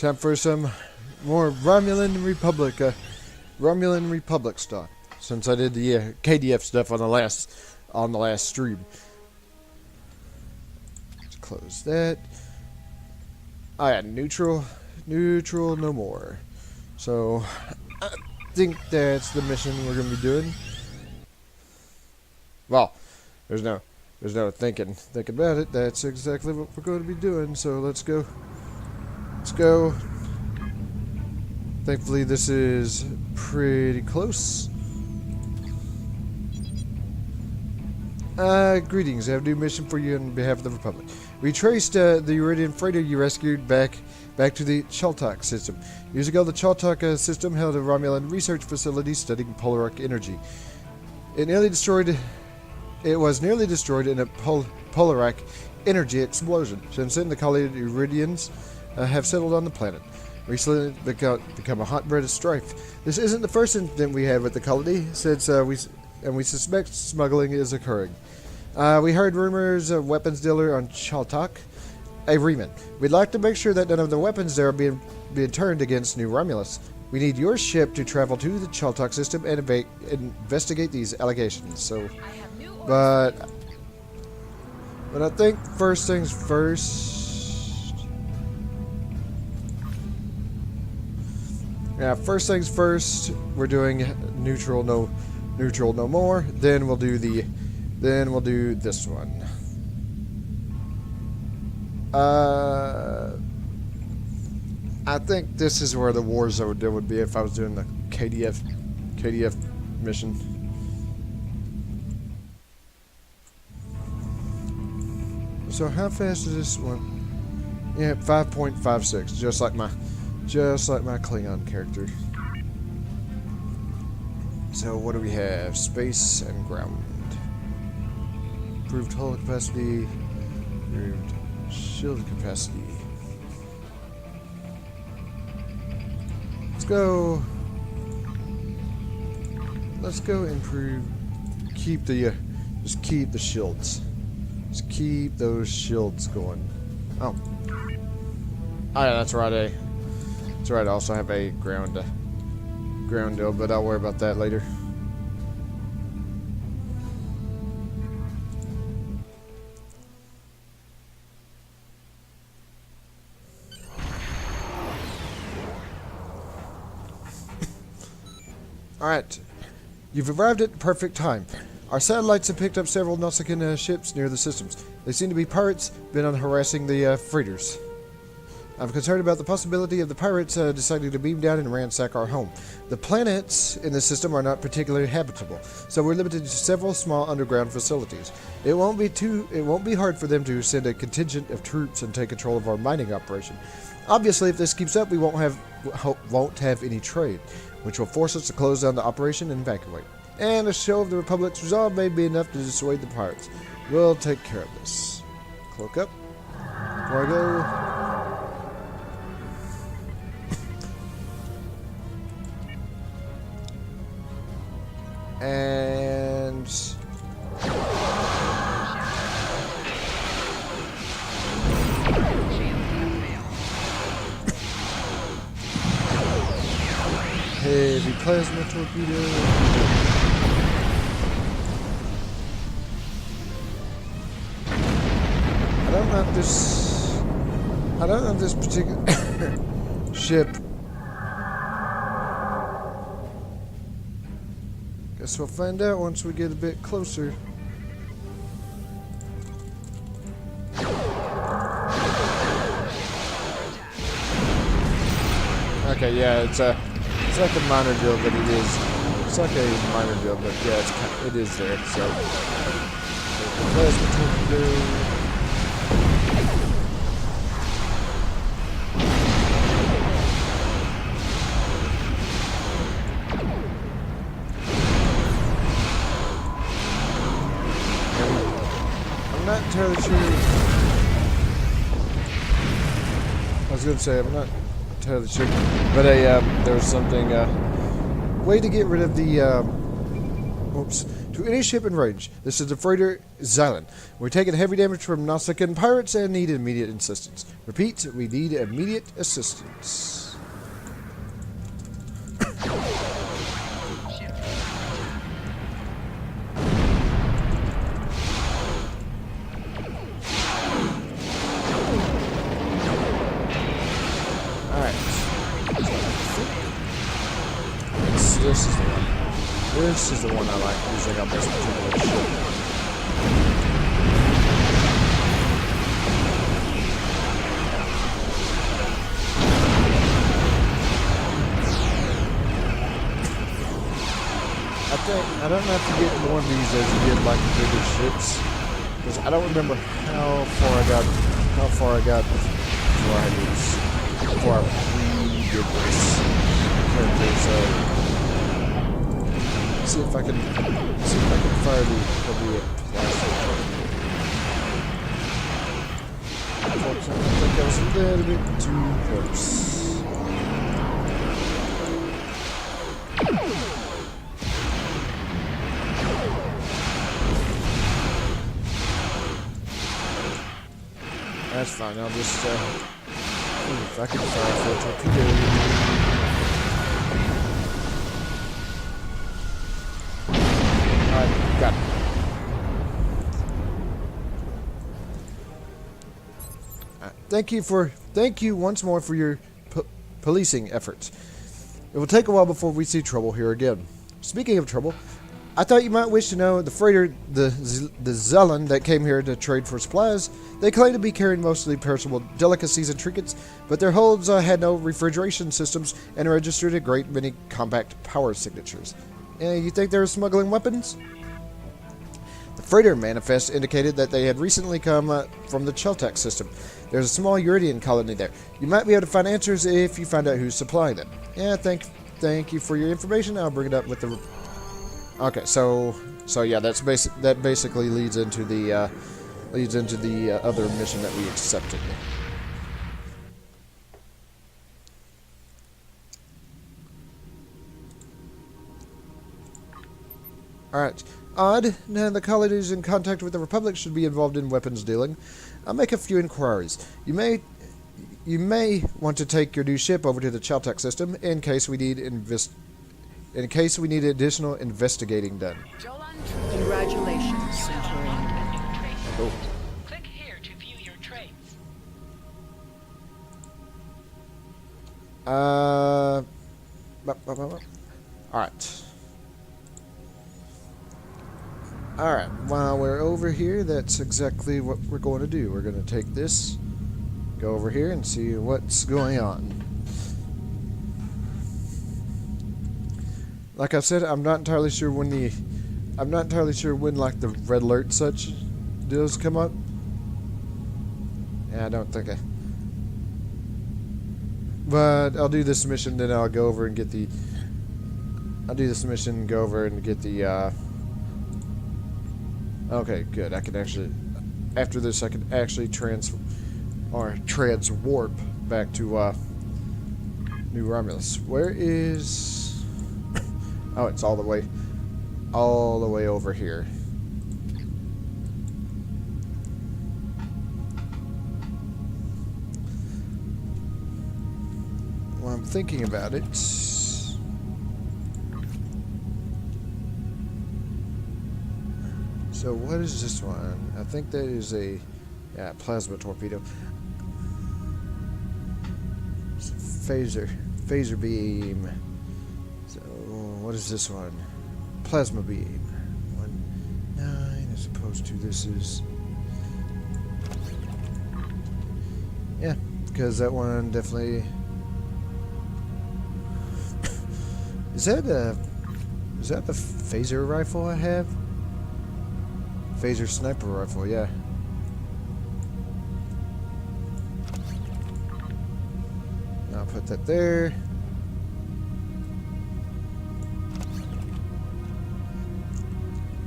Time for some more Romulan Republic stuff. Since I did the KDF stuff on the last stream. Let's close that. Neutral, no more. So I think that's the mission we're gonna be doing. Well, there's no thinking about it. That's exactly what we're going to be doing. So let's go. Thankfully, this is pretty close. Greetings. I have a new mission for you on behalf of the Republic. We traced the Iridian freighter you rescued back to the Chaltok system. Years ago, the Chaltok system held a Romulan research facility studying polar arc energy. It was nearly destroyed in a polar arc energy explosion. Since then, the colony Iridians have settled on the planet. Recently, become a hotbed of strife. This isn't the first incident we had with the colony, since we suspect smuggling is occurring. We heard rumors of weapons dealer on Chaltok, a Reman. We'd like to make sure that none of the weapons there are being turned against New Romulus. We need your ship to travel to the Chaltok system and investigate these allegations. So, but I think first things first. Yeah, first things first. We're doing neutral no more. Then we'll do this one. I think this is where the war zone would be if I was doing the KDF mission. So how fast is this one? Yeah, 5.56, just like my Klingon character. So what do we have? Space and ground. Improved hull capacity. Improved shield capacity. Let's go improve. Just keep the shields. Just keep those shields going. Oh yeah, that's right. That's right. I also have a ground deal, but I'll worry about that later. Alright, you've arrived at the perfect time. Our satellites have picked up several Nausicaan ships near the systems. They seem to be pirates bent on harassing the freighters. I'm concerned about the possibility of the pirates deciding to beam down and ransack our home. The planets in the system are not particularly habitable, so we're limited to several small underground facilities. It won't be hard for them to send a contingent of troops and take control of our mining operation. Obviously, if this keeps up, we won't have any trade, which will force us to close down the operation and evacuate. And a show of the Republic's resolve may be enough to dissuade the pirates. We'll take care of this. Cloak up. Before I go. And heavy plasma torpedo. I don't know if this particular ship. Guess we'll find out once we get a bit closer. Okay, yeah, it's like a minor deal, but it is. It's like a minor deal, but yeah, it is there. So, plasma torpedo. I'm not entirely sure. I was gonna say I'm not entirely sure, but there was something way to get rid of the to To any ship in range. This is the freighter Xylan. We're taking heavy damage from Nausicaan pirates and need immediate assistance. Repeat, we need immediate assistance. Alright. This is the one. This is the one I like using on this particular ship. I think I don't have to get more of these as you get like the bigger ships, because I don't remember how far I got before I redid this. See if I can fire the plastic. Unfortunately, I think that was a little bit too close. That's fine. I'll just if I can fire for a torpedo. Got it. Thank you once more for your policing efforts. It will take a while before we see trouble here again. Speaking of trouble, I thought you might wish to know the freighter, the Xylan that came here to trade for supplies. They claim to be carrying mostly perishable delicacies and trinkets, but their holds had no refrigeration systems and registered a great many compact power signatures. You think they were smuggling weapons? The freighter manifest indicated that they had recently come from the Cheltak system. There's a small Uridian colony there. You might be able to find answers if you find out who's supplying them. Yeah, thank you for your information. I'll bring it up with the. Okay, so yeah, that basically leads into the other mission that we accepted. All right. Odd. Now the colonies in contact with the Republic should be involved in weapons dealing. I'll make a few inquiries. You may want to take your new ship over to the Cheltak system in case we need additional investigating done. Congratulations, Centurion. Oh. Click here to view your trades. All right. Alright, while we're over here, that's exactly what we're going to do. We're going to take this, go over here, and see what's going on. Like I said, I'm not entirely sure when like the red alert such deals come up. Yeah, I don't think but I'll do this mission, then I'll go over and get the. Okay, good. I can actually, after this, I can actually transwarp back to New Romulus. Where is? Oh, it's all the way over here. Well, I'm thinking about it. So what is this one? I think that is a plasma torpedo. Phaser beam. So what is this one? Plasma beam. 1-9 as opposed to this is. Yeah, because that one definitely. Is that the phaser rifle I have? Phaser sniper rifle, yeah. I'll put that there.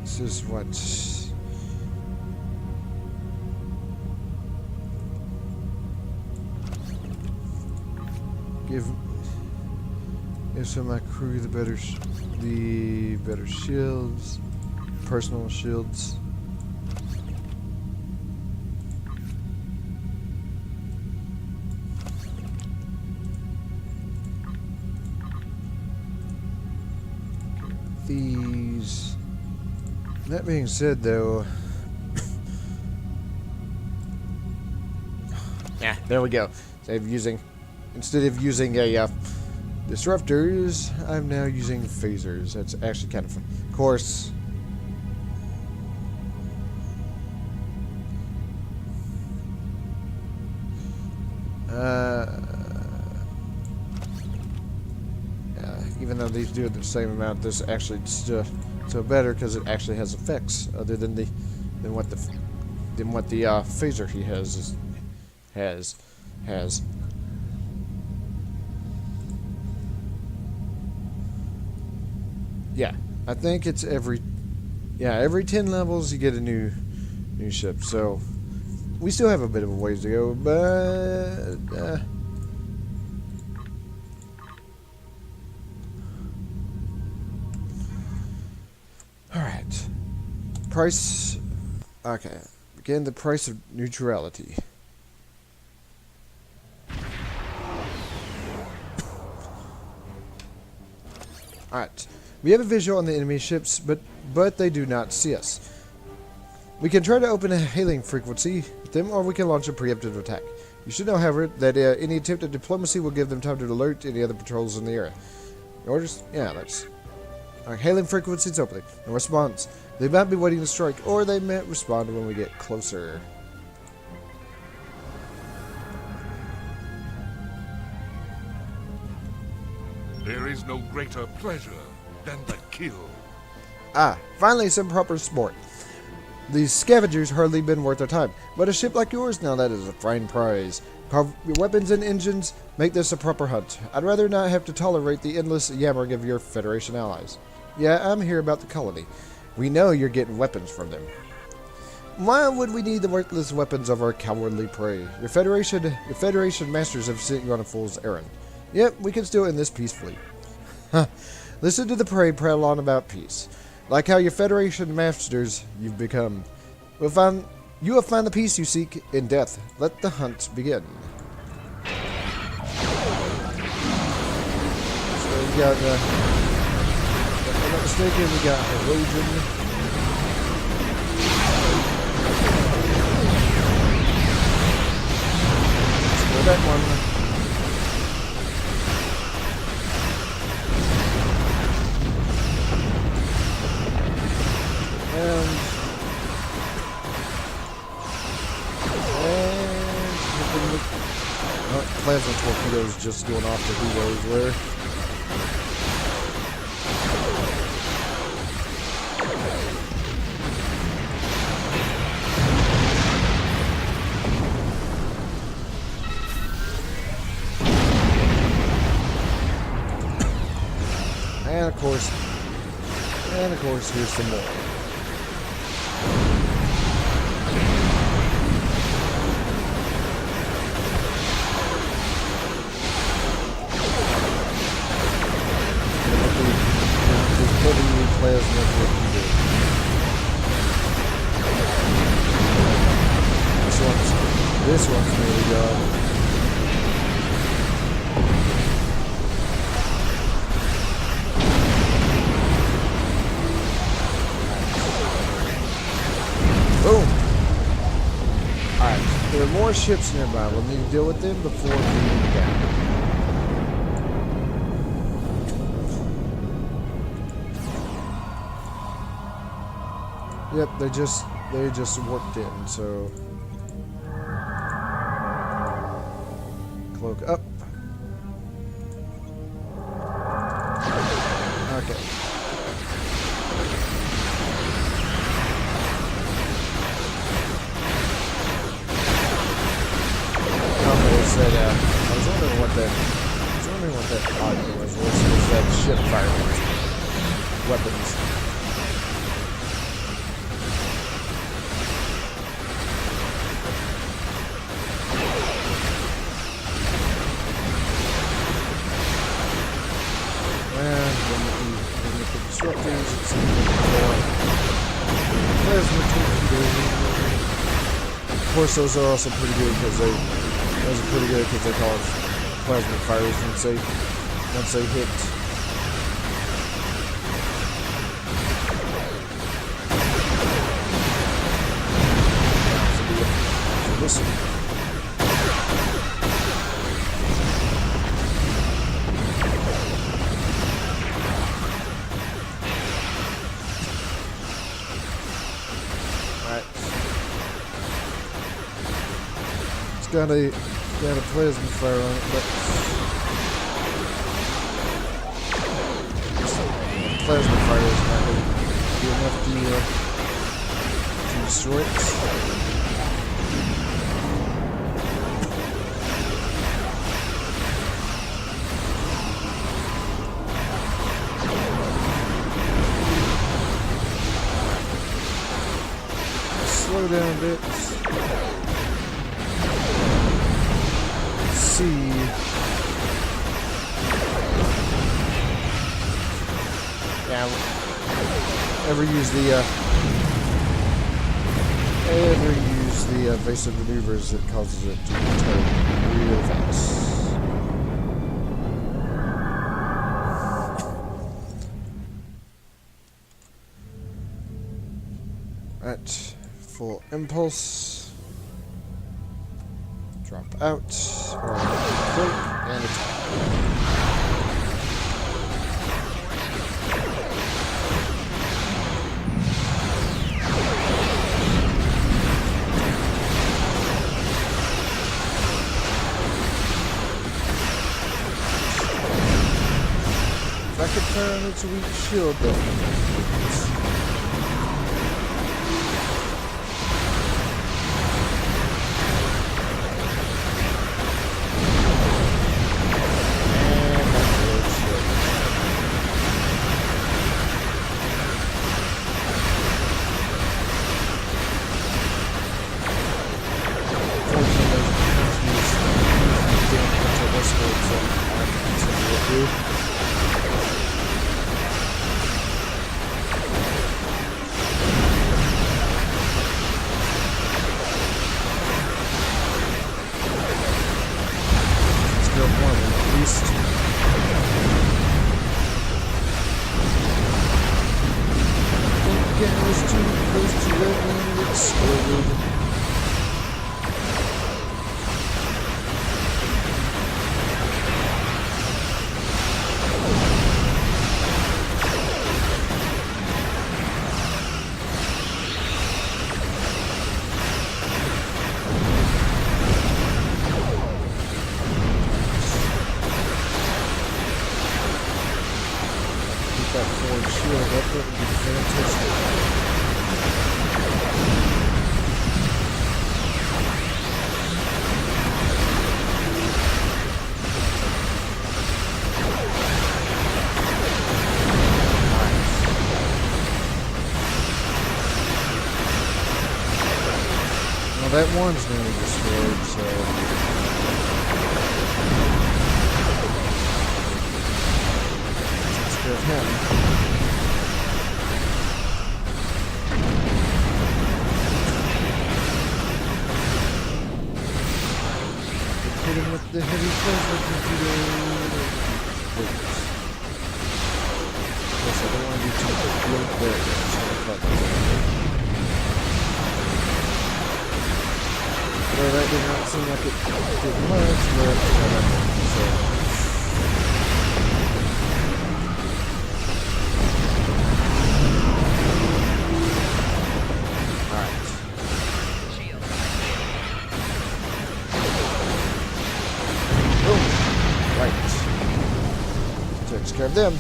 This is what. Give some of my crew the better shields. personal shields. These. That being said, though, yeah, there we go. Instead of using a disruptors, I'm now using phasers. That's actually kind of fun. Of course. Even though these do the same amount, this actually still better because it actually has effects other than what the phaser he has. Yeah, I think it's every 10 levels you get a new ship. So we still have a bit of a ways to go, but alright. Price. Okay. Again, the price of neutrality. Alright. We have a visual on the enemy ships, but they do not see us. We can try to open a hailing frequency with them, or we can launch a preemptive attack. You should know, however, that any attempt at diplomacy will give them time to alert any other patrols in the area. Orders? Yeah, that's... Our hailing frequency is opening. No response. They might be waiting to strike, or they might respond when we get closer. There is no greater pleasure than the kill. Ah, finally some proper sport. These scavengers hardly been worth their time, but a ship like yours, now that is a fine prize. Carve your weapons and engines, make this a proper hunt. I'd rather not have to tolerate the endless yammering of your Federation allies. Yeah, I'm here about the colony. We know you're getting weapons from them. Why would we need the worthless weapons of our cowardly prey? Your Federation masters have sent you on a fool's errand. Yep, we can still end this peacefully. Listen to the prey prattle on about peace. Like how your Federation masters you've become. You will find the peace you seek in death. Let the hunt begin. So we got, if I'm not mistaken, we got erosion. Let's go that one. Plasma torpedoes just going off to who knows where. And of course, here's some more. This one's really good. Boom! Alright, there are more ships nearby. We'll need to deal with them before moving down. Yep, they just warped in, so cloak up. Okay. Said, I was wondering what that audio was. Was that ship firing weapons? And when you put disruptors, it's more. plasma torpedo. Of course, those are also pretty good because they cause plasma fires once they hit. For this one. Got a plasma fire on it, but plasma fire is not going to be enough to destroy it. Slow down a bit. See. Yeah. Ever use the evasive maneuvers, it causes it to turn real fast. At full impulse. Drop out, or cloak, and attack. If I could turn its weak shield, though. That forward shield up, that would be fantastic. Well, that one's nearly destroyed, so... Of him. Hit him with the heavy plasma torpedo. Wait. Yes, I don't want to do too much. There it is. Well, that did not seem like it did much, but so. Takes care of them.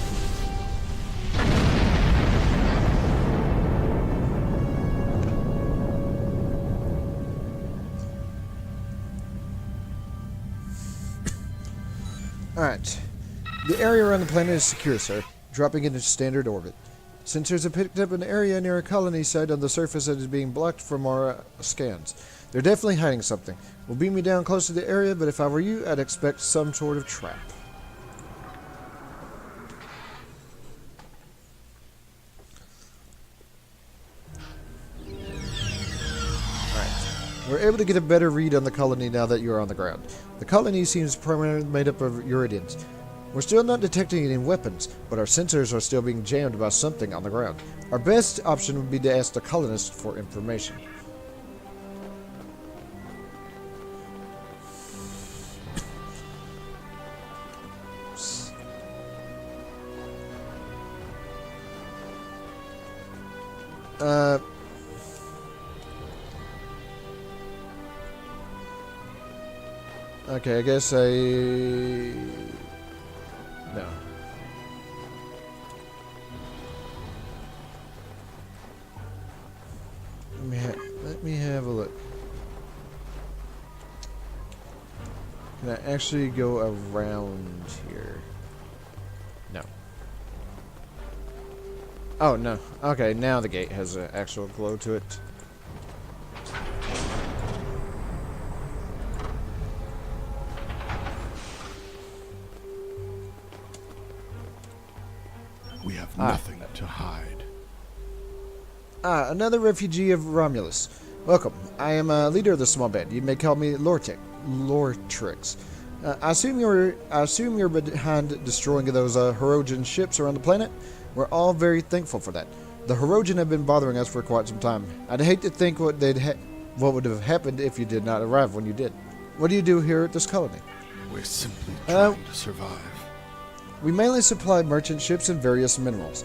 Alright. The area around the planet is secure, sir. Dropping into standard orbit. Sensors have picked up an area near a colony site on the surface that is being blocked from our scans. They're definitely hiding something. Will beam me down close to the area, but if I were you, I'd expect some sort of trap. We're able to get a better read on the colony now that you're on the ground. The colony seems primarily made up of Uridians. We're still not detecting any weapons, but our sensors are still being jammed by something on the ground. Our best option would be to ask the colonists for information. Okay, I guess no. Let me have a look. Can I actually go around here? No. Oh, no. Okay, now the gate has an actual glow to it. We have nothing to hide. Another refugee of Romulus. Welcome. I am a leader of the small band. You may call me Lortrix. I assume you're behind destroying those Herodian ships around the planet. We're all very thankful for that. The Herodian have been bothering us for quite some time. I'd hate to think what would have happened if you did not arrive when you did. What do you do here at this colony? We're simply trying to survive. We mainly supply merchant ships and various minerals,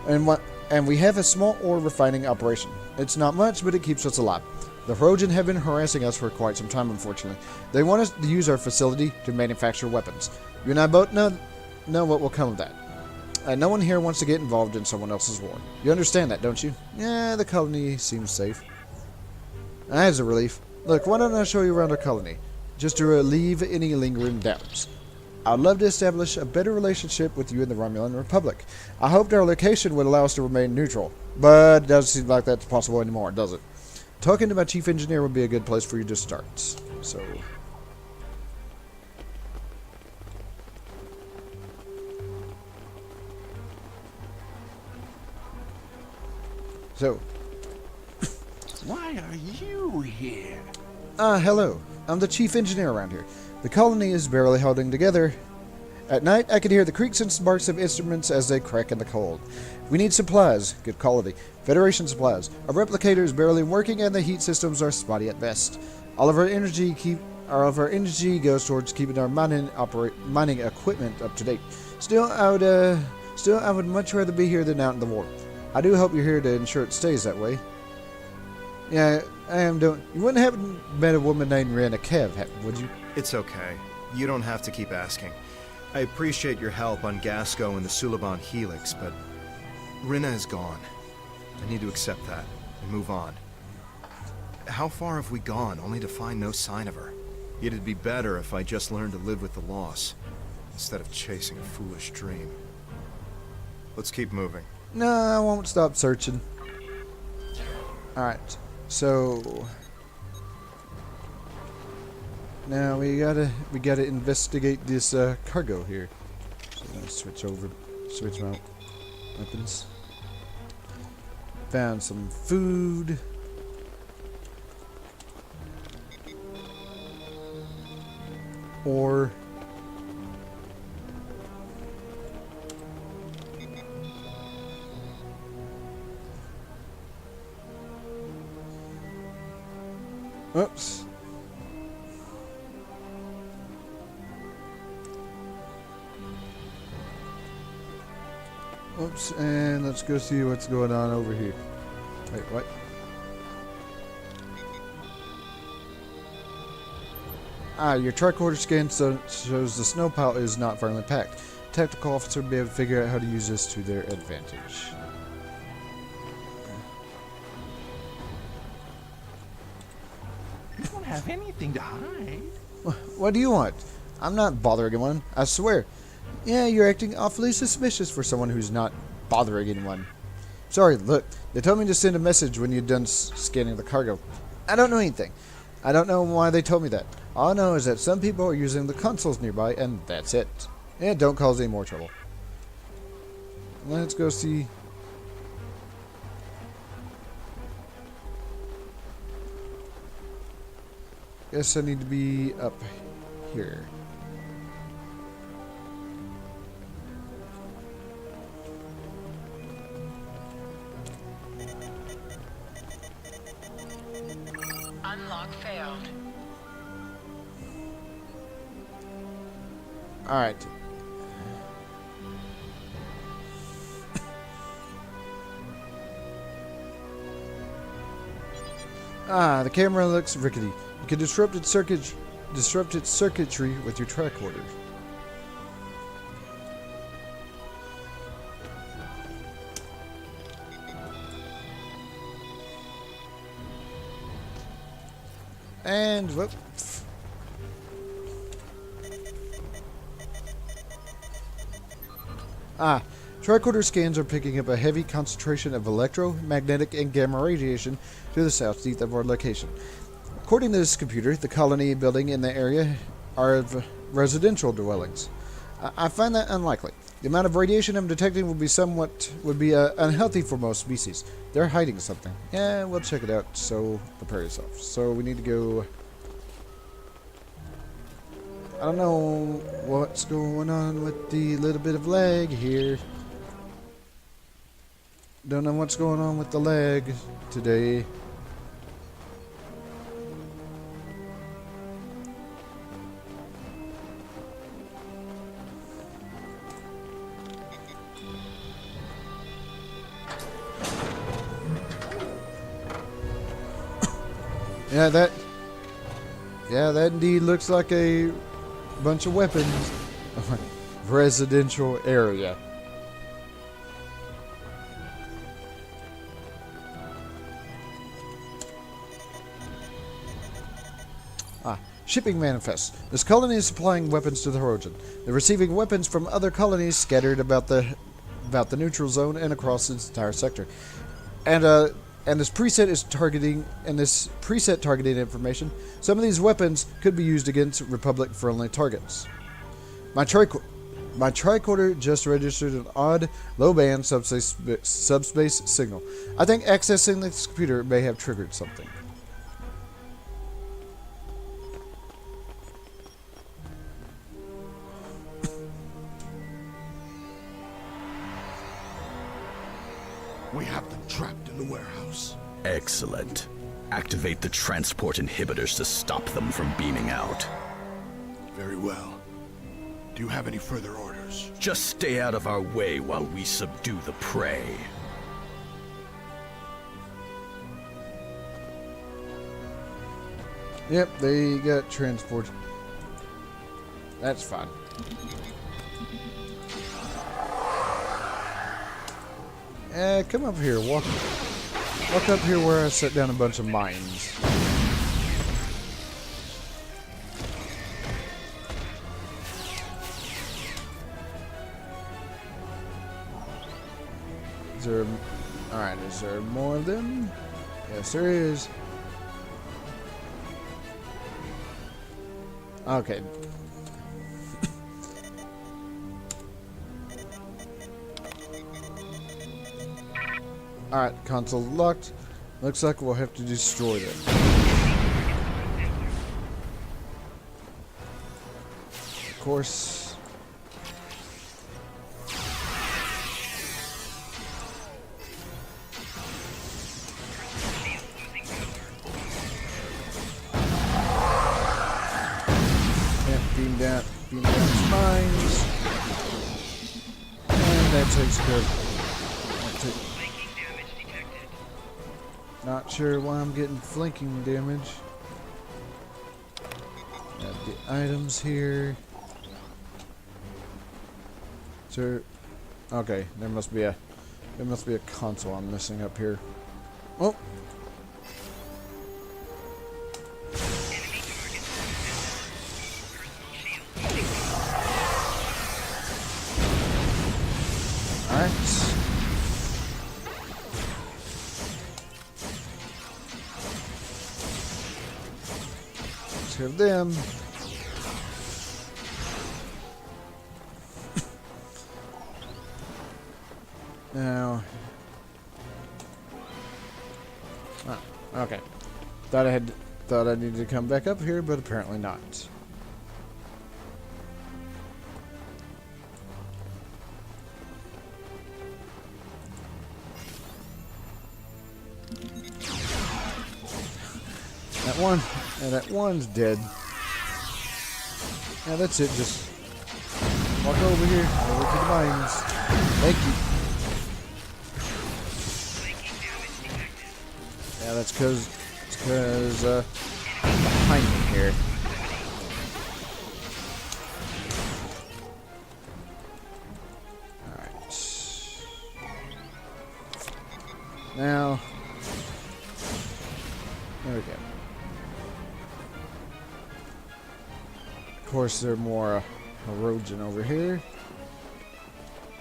and we have a small ore refining operation. It's not much, but it keeps us alive. The Herodian have been harassing us for quite some time, unfortunately. They want us to use our facility to manufacture weapons. You and I both know what will come of that. No one here wants to get involved in someone else's war. You understand that, don't you? Yeah, the colony seems safe. That's a relief. Look, why don't I show you around our colony, just to relieve any lingering doubts. I'd love to establish a better relationship with you in the Romulan Republic. I hoped our location would allow us to remain neutral, but it doesn't seem like that's possible anymore, does it? Talking to my chief engineer would be a good place for you to start. So, Why are you here? hello. I'm the chief engineer around here. The colony is barely holding together. At night, I can hear the creaks and sparks of instruments as they crack in the cold. We need supplies, good quality. Federation supplies. Our replicator is barely working, and the heat systems are spotty at best. All of our energy goes towards keeping our mining equipment up to date. Still, I would much rather be here than out in the war. I do hope you're here to ensure it stays that way. Yeah, I am doing. You wouldn't have met a woman named Rena Kev, would you? It's okay. You don't have to keep asking. I appreciate your help on Gasco and the Suliban Helix, but Rinna is gone. I need to accept that and move on. How far have we gone, only to find no sign of her? It'd be better if I just learned to live with the loss, instead of chasing a foolish dream. Let's keep moving. No, I won't stop searching. Alright, so now we gotta investigate this cargo here. So I'm gonna switch my weapons. Found some food. Or oops. Oops, and let's go see what's going on over here. Wait, what? Your tricorder scan shows the snow pile is not firmly packed. Tactical officer will be able to figure out how to use this to their advantage. You don't have anything to hide. What do you want? I'm not bothering anyone, I swear. Yeah, you're acting awfully suspicious for someone who's not bothering anyone. Sorry, look, they told me to send a message when you're done scanning the cargo. I don't know anything. I don't know why they told me that. All I know is that some people are using the consoles nearby, and that's it. And don't cause any more trouble. Let's go see. guess I need to be up here. Unlock failed. Alright. The camera looks rickety. You can disrupt its circuitry with your tricorder. And whoop. Tricorder scans are picking up a heavy concentration of electromagnetic and gamma radiation to the southeast of our location. According to this computer, the colony building in the area are of residential dwellings. I find that unlikely. The amount of radiation I'm detecting would be unhealthy for most species. They're hiding something. Yeah, we'll check it out, so prepare yourself. So we need to go... I don't know what's going on with the little bit of lag here. Don't know what's going on with the lag today. Yeah, that indeed looks like a bunch of weapons. Residential area. Shipping manifest. This colony is supplying weapons to the Trojan. They're receiving weapons from other colonies scattered about the neutral zone and across its entire sector. And this preset targeting information. Some of these weapons could be used against Republic-friendly targets. My tricorder just registered an odd, low-band subspace signal. I think accessing this computer may have triggered something. We have them trapped in the warehouse. Excellent. Activate the transport inhibitors to stop them from beaming out. Very well. Do you have any further orders? Just stay out of our way while we subdue the prey. Yep, they got transport. That's fine. Come up here. Walk up here where I set down a bunch of mines. Alright, is there more of them? Yes, there is. Okay. Alright, console locked. Looks like we'll have to destroy them. Of course. Yeah, beam down its mines. And that takes care of it. Not sure why I'm getting flanking damage. Got the items here. Sir, okay, there must be a console I'm missing up here. Oh. Alright. Let's have them. Now. Oh, okay. Thought I had Thought I needed to come back up here, but apparently not. That one, and that one's dead. Yeah, that's it. Just walk over here, over to the mines. Thank you. Yeah, that's because behind me here. All right. Now, there we go. Of course, there's more erosion over here.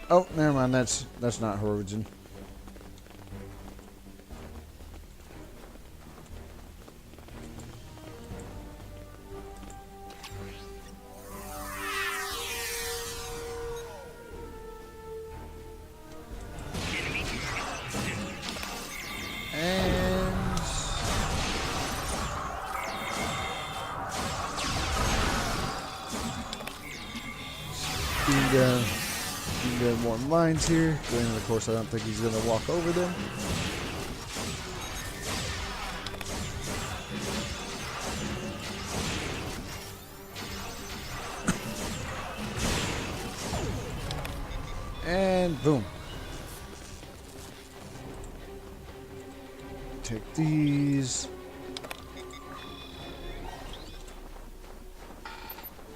Oh, never mind. That's not erosion. Being more mines here. And of course, I don't think he's going to walk over them. And boom. Take these.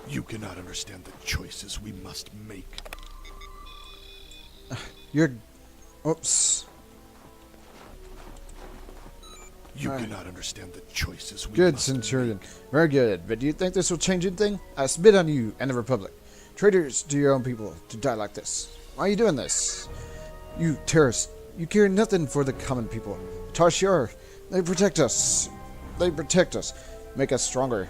You cannot understand the choices we must make. You're... Oops. You cannot understand the choices we Good, must Centurion. Very good. But do you think this will change anything? I spit on you and the Republic. Traitors to your own people to die like this. Why are you doing this? You terrorists. You care nothing for the common people. Tarshar. They protect us. They protect us. Make us stronger.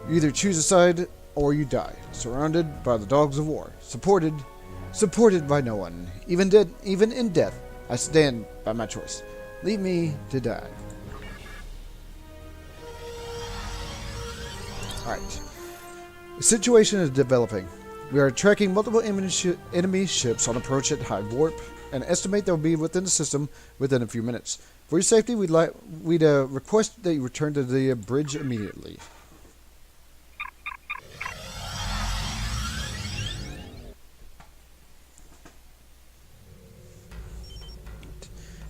You either choose a side or you die. Surrounded by the dogs of war. Supported by no one. Even in death, I stand by my choice. Leave me to die. Alright. The situation is developing. We are tracking multiple enemy ships on approach at high warp and estimate they'll be within the system within a few minutes. For your safety, we'd request that you return to the bridge immediately.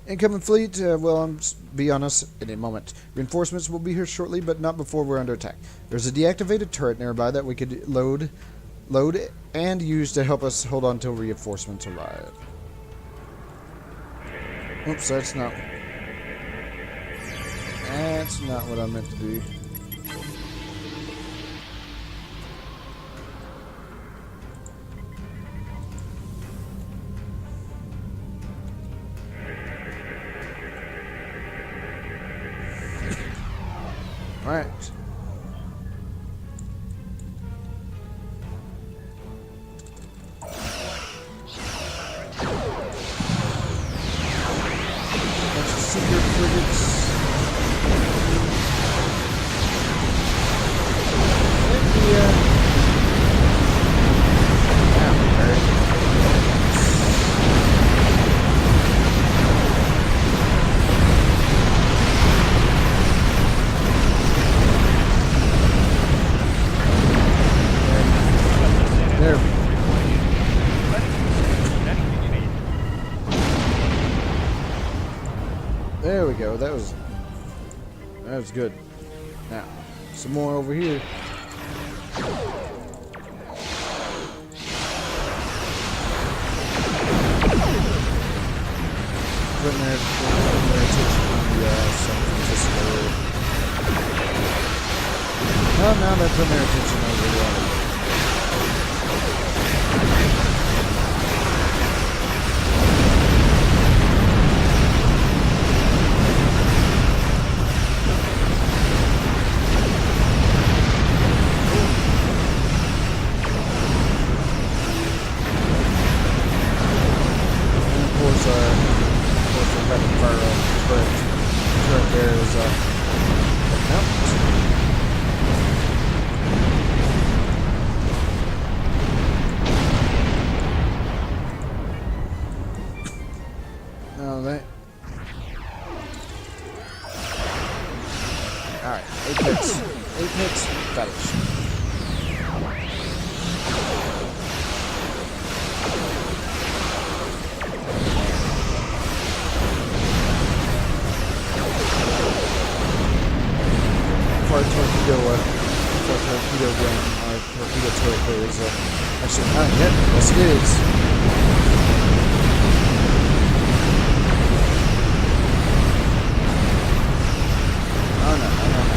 Incoming fleet, well, be on us in a moment. Reinforcements will be here shortly, but not before we're under attack. There's a deactivated turret nearby that we could load and use to help us hold on till reinforcements arrive. Oops, that's not what I meant to do. Alright. Bunch of secret frigates. There we go. That was good. Now, some more over here. Putting their attention on the San Francisco. Well, now they're putting their attention over the there is nope. torpedo gun, our torpedo turret there is actually not yet. Yes, it is. Oh no, no, no, no.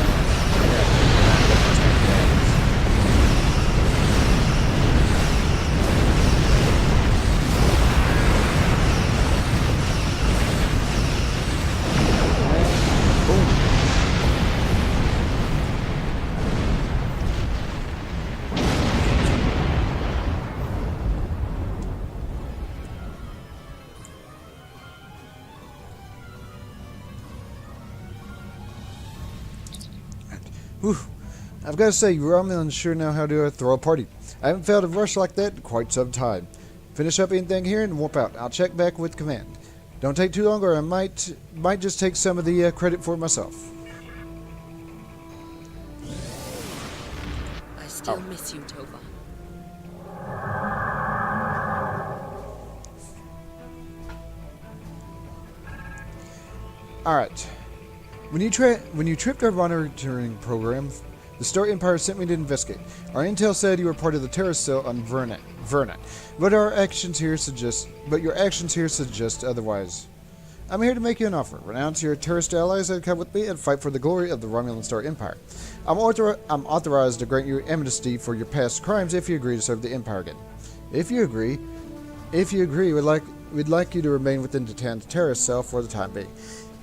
Whew. I've got to say, Romulans sure know how to throw a party. I haven't felt a rush like that in quite some time. Finish up anything here and warp out. I'll check back with command. Don't take too long, or I might just take some of the credit for myself. I still miss you, Tova. All right. When you tripped our monitoring program, the Star Empire sent me to investigate. Our intel said you were part of the terrorist cell on Vernat. But your actions here suggest otherwise. I'm here to make you an offer. Renounce your terrorist allies and come with me and fight for the glory of the Romulan Star Empire. I'm authorized to grant you amnesty for your past crimes if you agree to serve the Empire again. If you agree, we'd like you to remain within Titan's terrorist cell for the time being.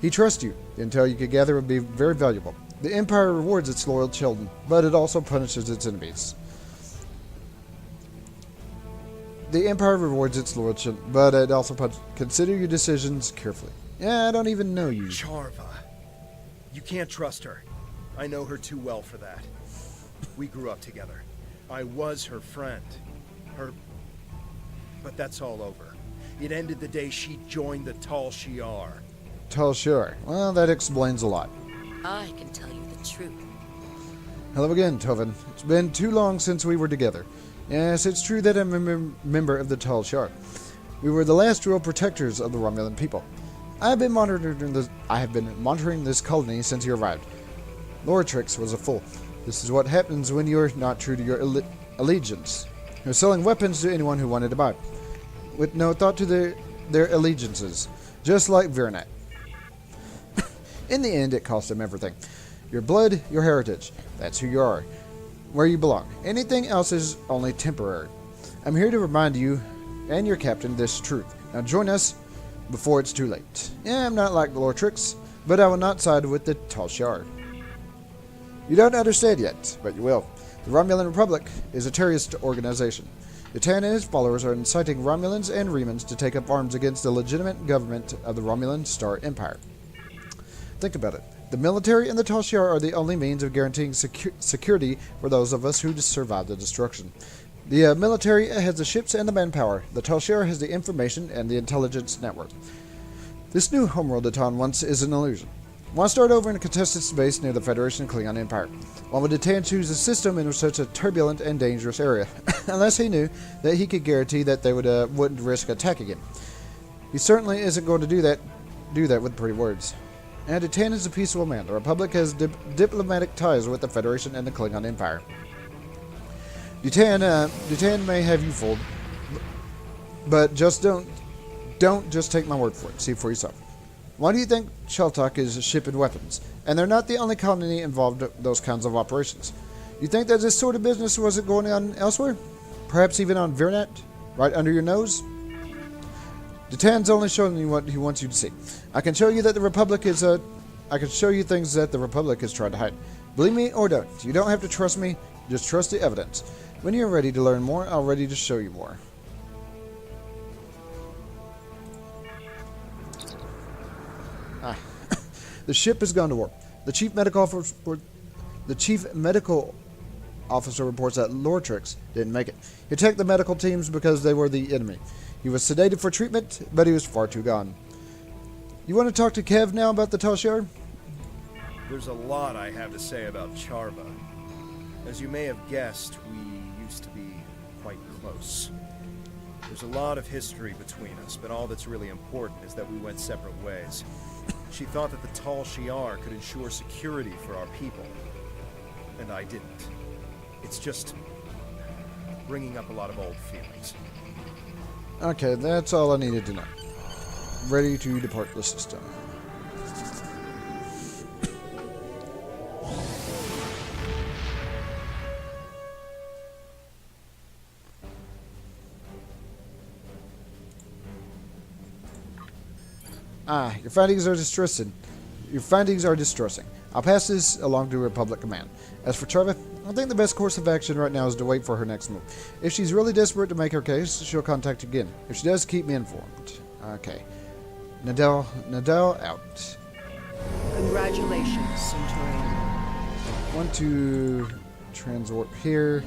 He trusts you. The intel you could gather would be very valuable. The Empire rewards its loyal children, but it also punishes its enemies. Consider your decisions carefully. Yeah, I don't even know you. Charva. You can't trust her. I know her too well for that. We grew up together. I was her friend. But that's all over. It ended the day she joined the Tal Shiar. Tal Shiar. Well, that explains a lot. I can tell you the truth. Hello again, Tovin. It's been too long since we were together. Yes, it's true that I'm a member of the Tal Shiar. We were the last real protectors of the Romulan people. I have been monitoring this colony since you arrived. Loratrix was a fool. This is what happens when you're not true to your allegiance. You're selling weapons to anyone who wanted to buy, with no thought to their allegiances, just like Vernat. In the end, it cost them everything. Your blood, your heritage. That's who you are. Where you belong. Anything else is only temporary. I'm here to remind you and your captain this truth. Now join us before it's too late. Yeah, I'm not like Loratrix, but I will not side with the Tal Shiar. You don't understand yet, but you will. The Romulan Republic is a terrorist organization. Yutan and his followers are inciting Romulans and Remans to take up arms against the legitimate government of the Romulan Star Empire. Think about it. The military and the Tal Shiar are the only means of guaranteeing security for those of us who survive the destruction. The military has the ships and the manpower. The Tal Shiar has the information and the intelligence network. This new homeworld Yutan wants is an illusion. Want to start over in a contested space near the Federation Klingon Empire. Why would Yutan choose a system in such a turbulent and dangerous area? Unless he knew that he could guarantee that they wouldn't risk attacking him. He certainly isn't going to do that with pretty words. And Yutan is a peaceful man. The Republic has diplomatic ties with the Federation and the Klingon Empire. Yutan may have you fooled, but just don't just take my word for it. See for yourself. Why do you think Sheltok is shipping weapons? And they're not the only colony involved in those kinds of operations. You think that this sort of business wasn't going on elsewhere? Perhaps even on Vernat? Right under your nose? Yutan's only showing you what he wants you to see. I can show you things that the Republic is trying to hide. Believe me or don't. You don't have to trust me, just trust the evidence. When you're ready to learn more, I'll ready to show you more. The ship has gone to war. The chief medical officer reports that Loratrix didn't make it. He attacked the medical teams because they were the enemy. He was sedated for treatment, but he was far too gone. You want to talk to Kev now about the Tal Shiar? There's a lot I have to say about Charva. As you may have guessed, we used to be quite close. There's a lot of history between us, but all that's really important is that we went separate ways. She thought that the Tal Shiar could ensure security for our people, and I didn't. It's just bringing up a lot of old feelings. Okay, that's all I needed to know. Ready to depart the system. Ah, your findings are distressing. Your findings are distressing. I'll pass this along to Republic Command. As for Trevor, I think the best course of action right now is to wait for her next move. If she's really desperate to make her case, she'll contact you again. If she does, keep me informed. Okay. Nadal out. Congratulations, Centurion. Want to transwarp here.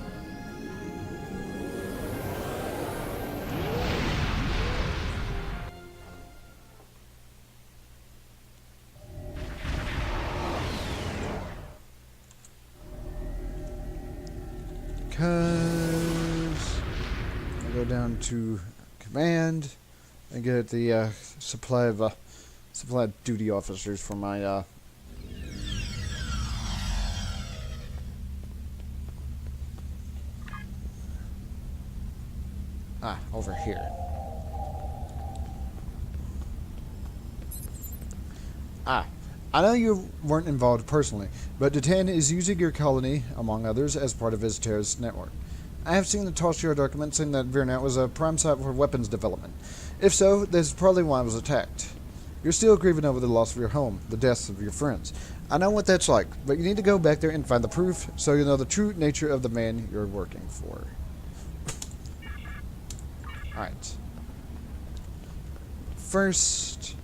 Because I go down to command and get the supply of duty officers for my over here. I know you weren't involved personally, but Detan is using your colony, among others, as part of his terrorist network. I have seen the Toshio document saying that Virnat was a prime site for weapons development. If so, this is probably why it was attacked. You're still grieving over the loss of your home, the deaths of your friends. I know what that's like, but you need to go back there and find the proof so you know the true nature of the man you're working for. Alright. First...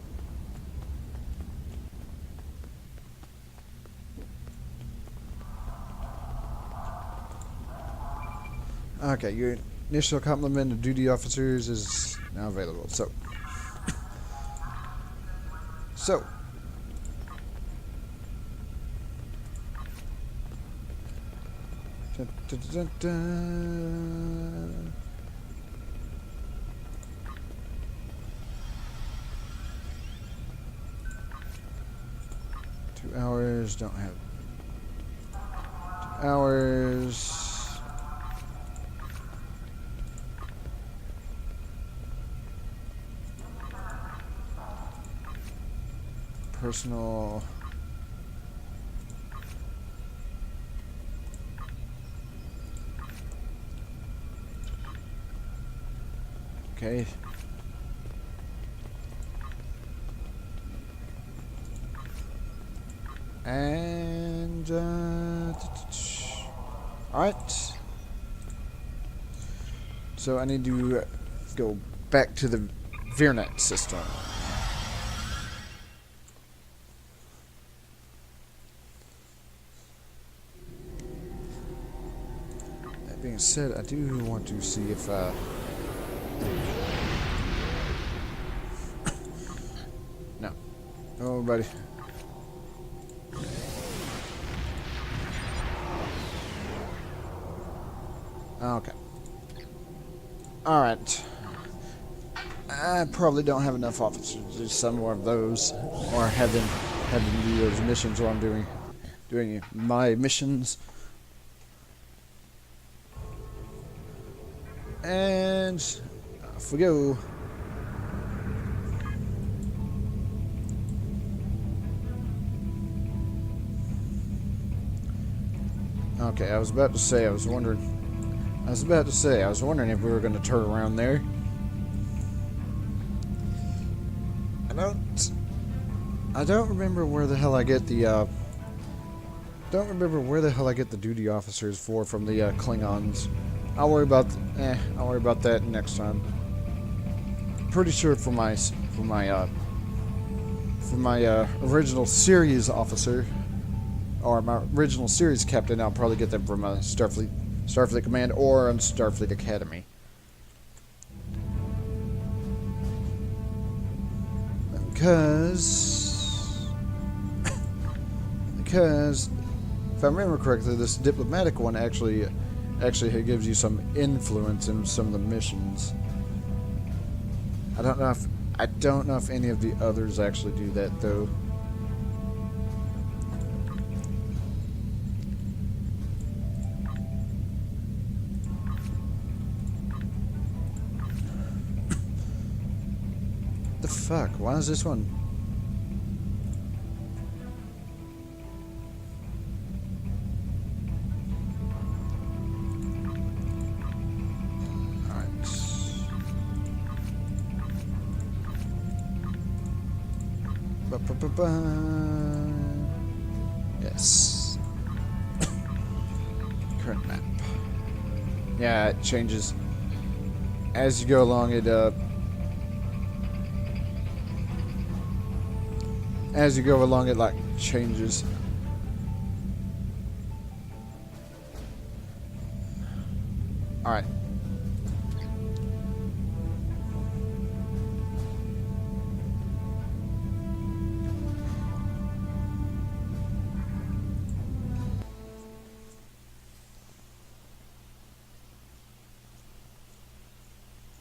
Okay, your initial complement of duty officers is now available. So, dun, dun, dun, dun. Two hours, don't have 2 hours. Personal. Okay. And all right. So I need to go back to the Virnat system. Being said, I do want to see if no, nobody. Okay. All right. I probably don't have enough officers to do some more of those, or have them do those missions while I'm doing my missions. And off we go. Okay, I was about to say, I was wondering if we were going to turn around there. I don't remember where the hell I get the duty officers from the Klingons. I'll worry about that next time. Pretty sure for my original series officer, or my original series captain, I'll probably get them from Starfleet Command or on Starfleet Academy. Because if I remember correctly, this diplomatic one actually gives you some influence in some of the missions. I don't know if any of the others actually do that though. the fuck? Why is this one? Alright. Ba-ba-ba-ba. Yes. Current map. Yeah, it changes as you go along. As you go along, it like changes. All right.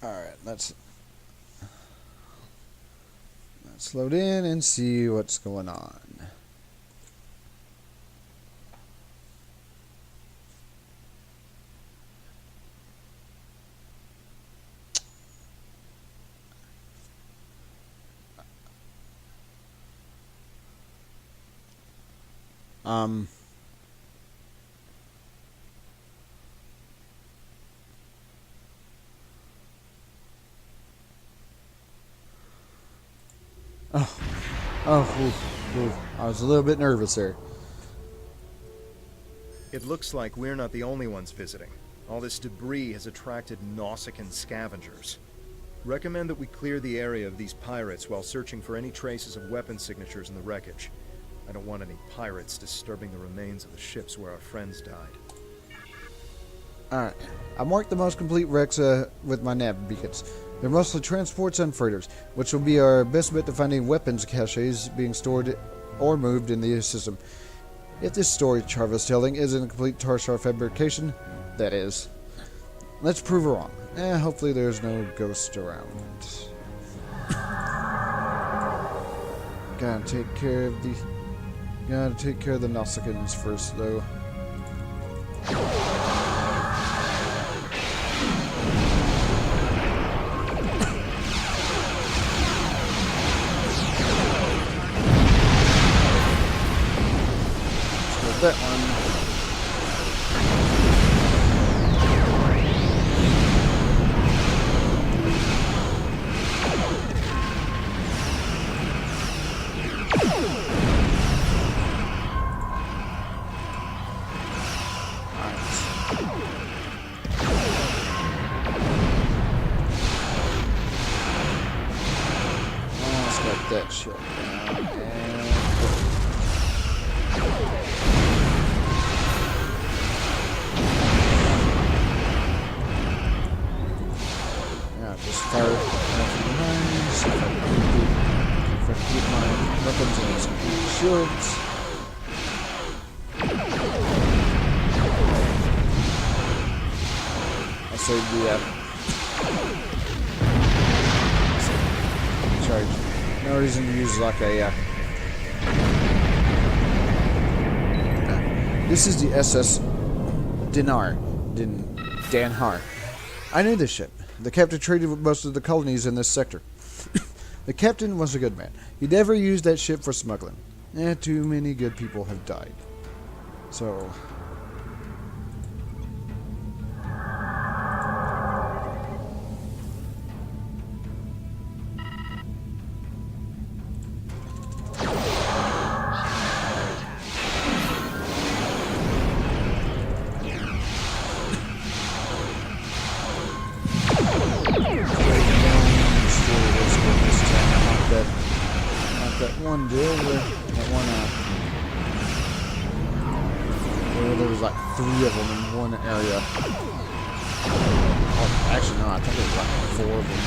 Alright, let's load in and see what's going on. I was a little bit nervous there. It looks like we're not the only ones visiting. All this debris has attracted Nausicaan scavengers. Recommend that we clear the area of these pirates while searching for any traces of weapon signatures in the wreckage. I don't want any pirates disturbing the remains of the ships where our friends died. Alright, I marked the most complete wrecks with my nav beacons. They're mostly transports and freighters, which will be our best bet to finding weapons caches being stored or moved in the system. If this story Charva's telling isn't a complete Tarshar fabrication, that is. Let's prove her wrong. Hopefully there's no ghost around. Gotta take care of the Nausicaans first, though. That one. Almost got that shut down. Just fire behind, see if I can get my weapons and some shields. I saved the charge. No reason to use like a This is the SS Danhar. I knew this ship. The captain traded with most of the colonies in this sector. The captain was a good man. He never used that ship for smuggling. Too many good people have died. So... that one deal where there was like 3 of them in one area. Oh, actually, no, I think it was like 4 of them.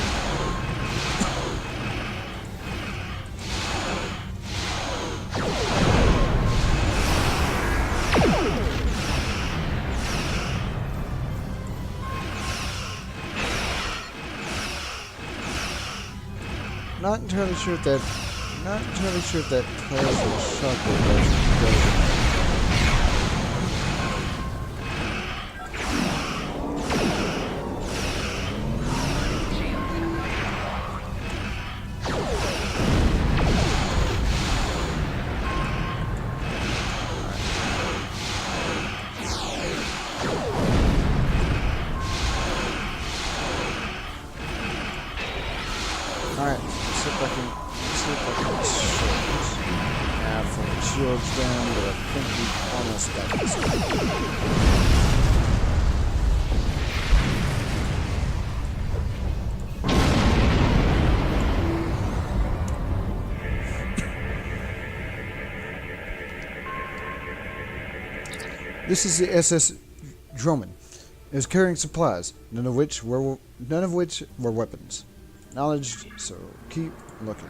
Not entirely sure if that plasma shockwave goes. Alright, see if I can shield. Have full shields down, but I think we almost got this one. This is the SS Droman. It was carrying supplies, none of which were weapons. Knowledge, so keep looking.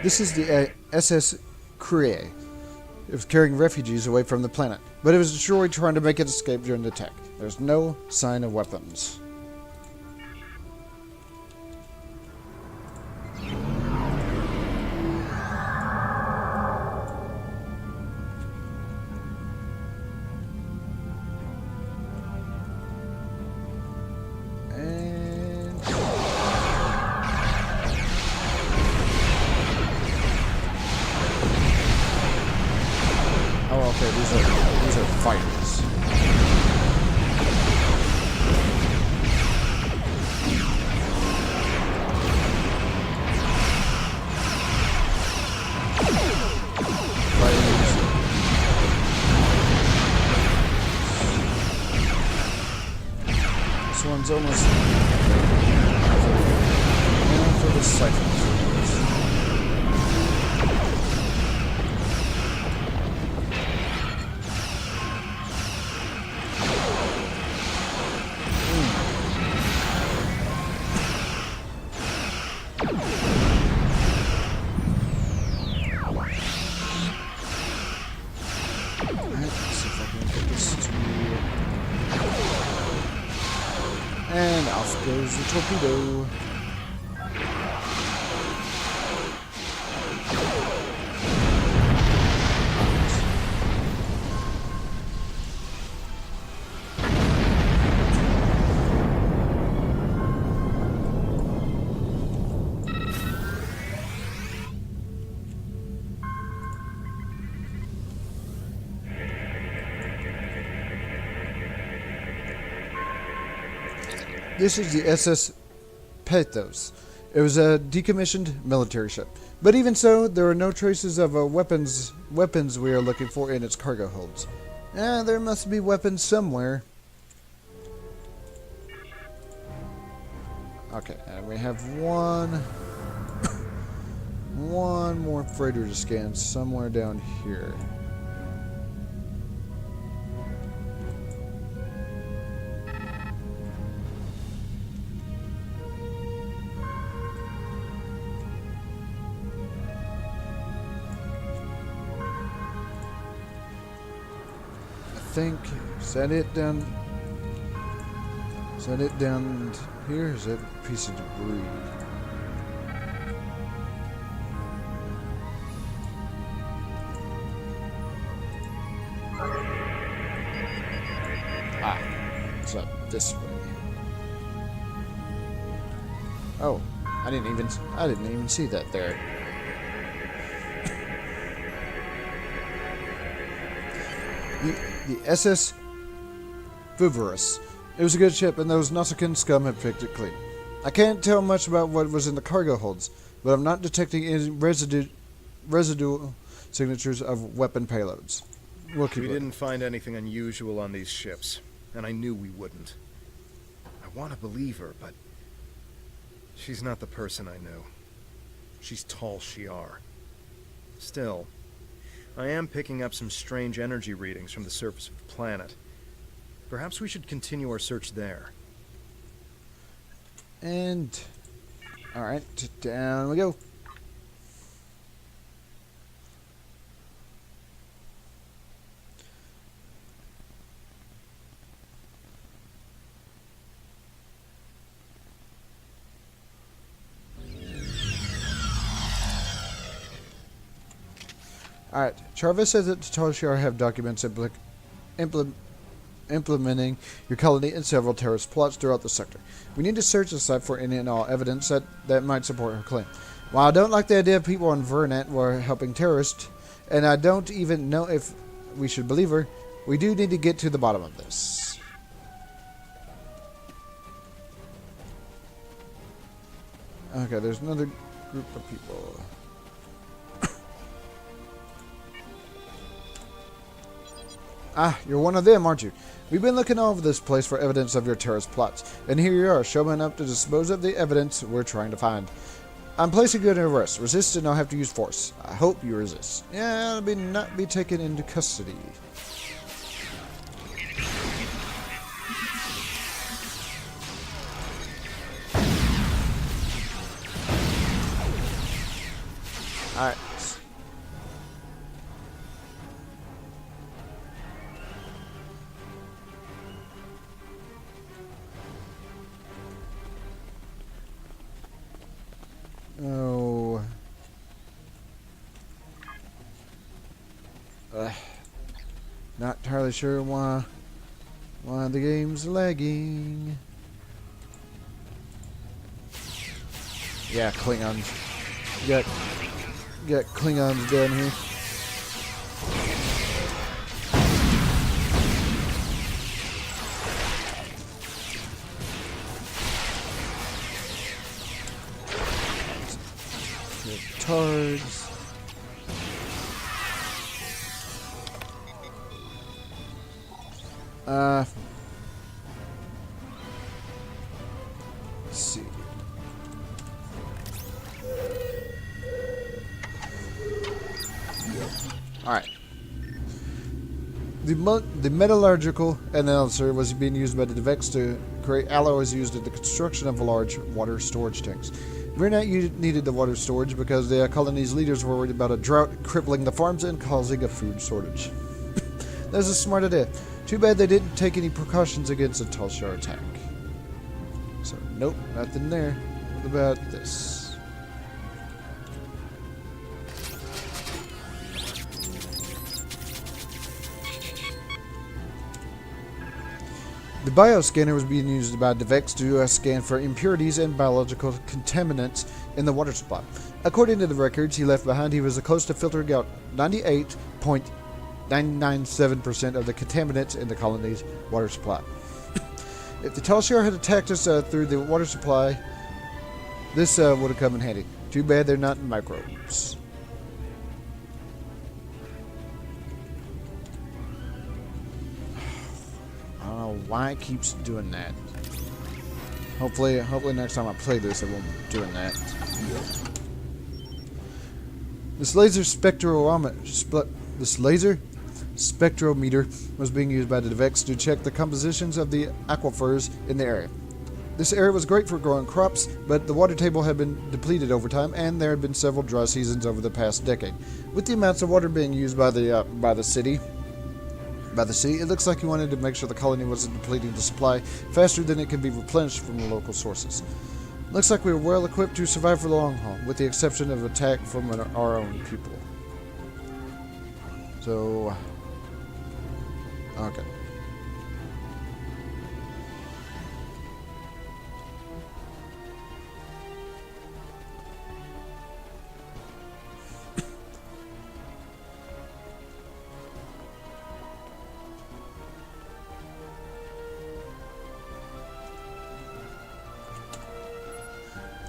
This is the SS Cree. It was carrying refugees away from the planet, but it was destroyed trying to make it escape during the attack. There's no sign of weapons. Okay, these are fighters. This one's almost for the siphons. And off goes the torpedo. This is the SS Pathos. It was a decommissioned military ship. But even so, there are no traces of weapons we are looking for in its cargo holds. There must be weapons somewhere. Okay, and we have one more freighter to scan somewhere down here. Think, set it down here. Is that a piece of debris? It's up this way. Oh, I didn't even see that there. The SS Viverus. It was a good ship, and those Nautican scum had picked it clean. I can't tell much about what was in the cargo holds, but I'm not detecting any residual signatures of weapon payloads. We'll keep We looking. didn't find anything unusual on these ships, and I knew we wouldn't. I want to believe her, but she's not the person I knew. She's Tal Shiar. Still, I am picking up some strange energy readings from the surface of the planet. Perhaps we should continue our search there. And, alright, down we go. Alright, Charvis says that the Tal Shiar have documents implementing your colony in several terrorist plots throughout the sector. We need to search the site for any and all evidence that might support her claim. While I don't like the idea of people on Vernat were helping terrorists, and I don't even know if we should believe her, we do need to get to the bottom of this. Okay, there's another group of people. Ah, you're one of them, aren't you? We've been looking all over this place for evidence of your terrorist plots, and here you are, showing up to dispose of the evidence we're trying to find. I'm placing you under arrest. Resist and I'll have to use force. I hope you resist. Yeah, I'll not be taken into custody. Alright. Oh. Not entirely sure why the game's lagging. Yeah, Klingons. You got Klingons down here. Tards. Let's see. Alright. The metallurgical analyzer was being used by the Devex to create alloys used in the construction of large water storage tanks. Vernat needed the water storage because the colony's leaders were worried about a drought crippling the farms and causing a food shortage. That's a smart idea. Too bad they didn't take any precautions against a Talshar attack. So, nope, nothing there. What about this? The bioscanner was being used by Devex to scan for impurities and biological contaminants in the water supply. According to the records he left behind, he was close to filtering out 98.997% of the contaminants in the colony's water supply. If the Talshar had attacked us through the water supply, this would have come in handy. Too bad they're not microbes. I don't know why it keeps doing that. Hopefully next time I play this it won't be doing that. This laser spectrometer was being used by the Devex to check the compositions of the aquifers in the area. This area was great for growing crops, but the water table had been depleted over time, and there had been several dry seasons over the past decade. With the amounts of water being used by the city, it looks like he wanted to make sure the colony wasn't depleting the supply faster than it could be replenished from the local sources. Looks like we were well equipped to survive for the long haul, with the exception of attack from our own people. So, okay.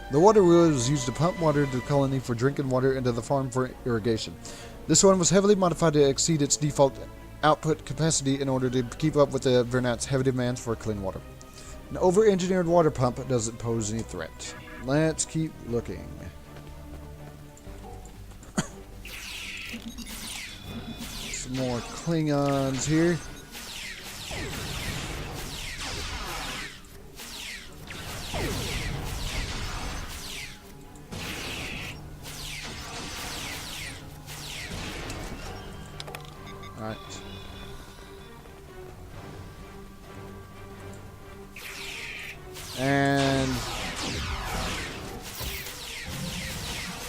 The water wheel was used to pump water to the colony for drinking water and to the farm for irrigation. This one was heavily modified to exceed its default output capacity in order to keep up with the Vernat's heavy demands for clean water. An over-engineered water pump doesn't pose any threat. Let's keep looking. Some more Klingons here. Alright. And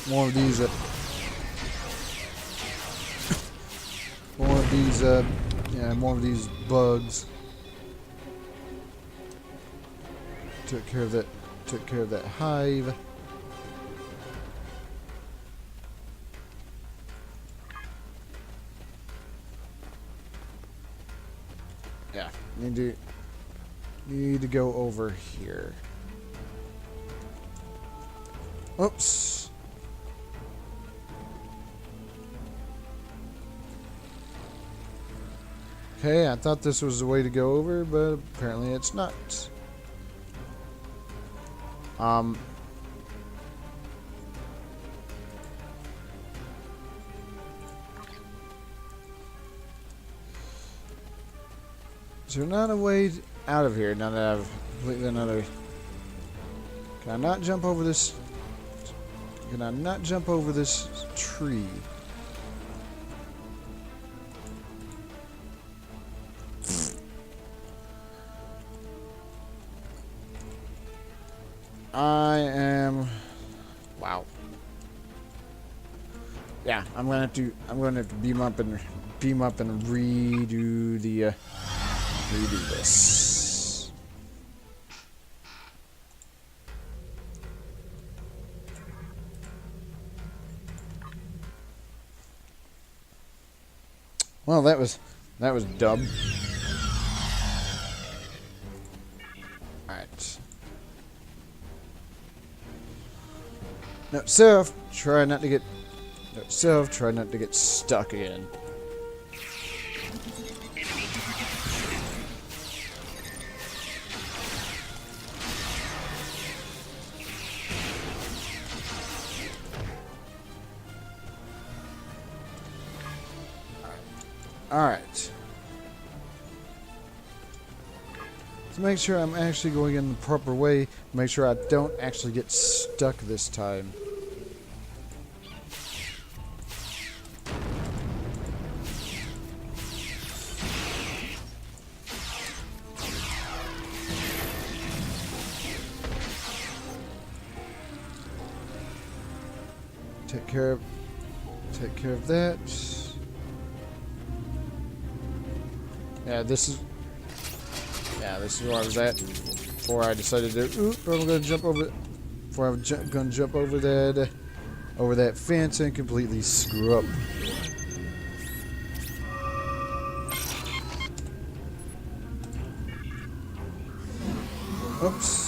more of these more of these bugs. Took care of that. Took care of that hive. Yeah, need to go over here. Oops. Okay, I thought this was the way to go over, but apparently it's not. Is there not a way out of here now that I've completely another... Can I not jump over this? Can I not jump over this tree? I am... Wow. Yeah, I'm gonna have to beam up and redo the redo this. Well, that was dumb. Alright. No, self, try not to get stuck again. Alright. To make sure I'm actually going in the proper way, make sure I don't actually get stuck this time. Take care of that. Yeah, this is where I was at before I decided to. Oop! I'm gonna jump over. Before I'm gonna jump over that fence and completely screw up. Oops.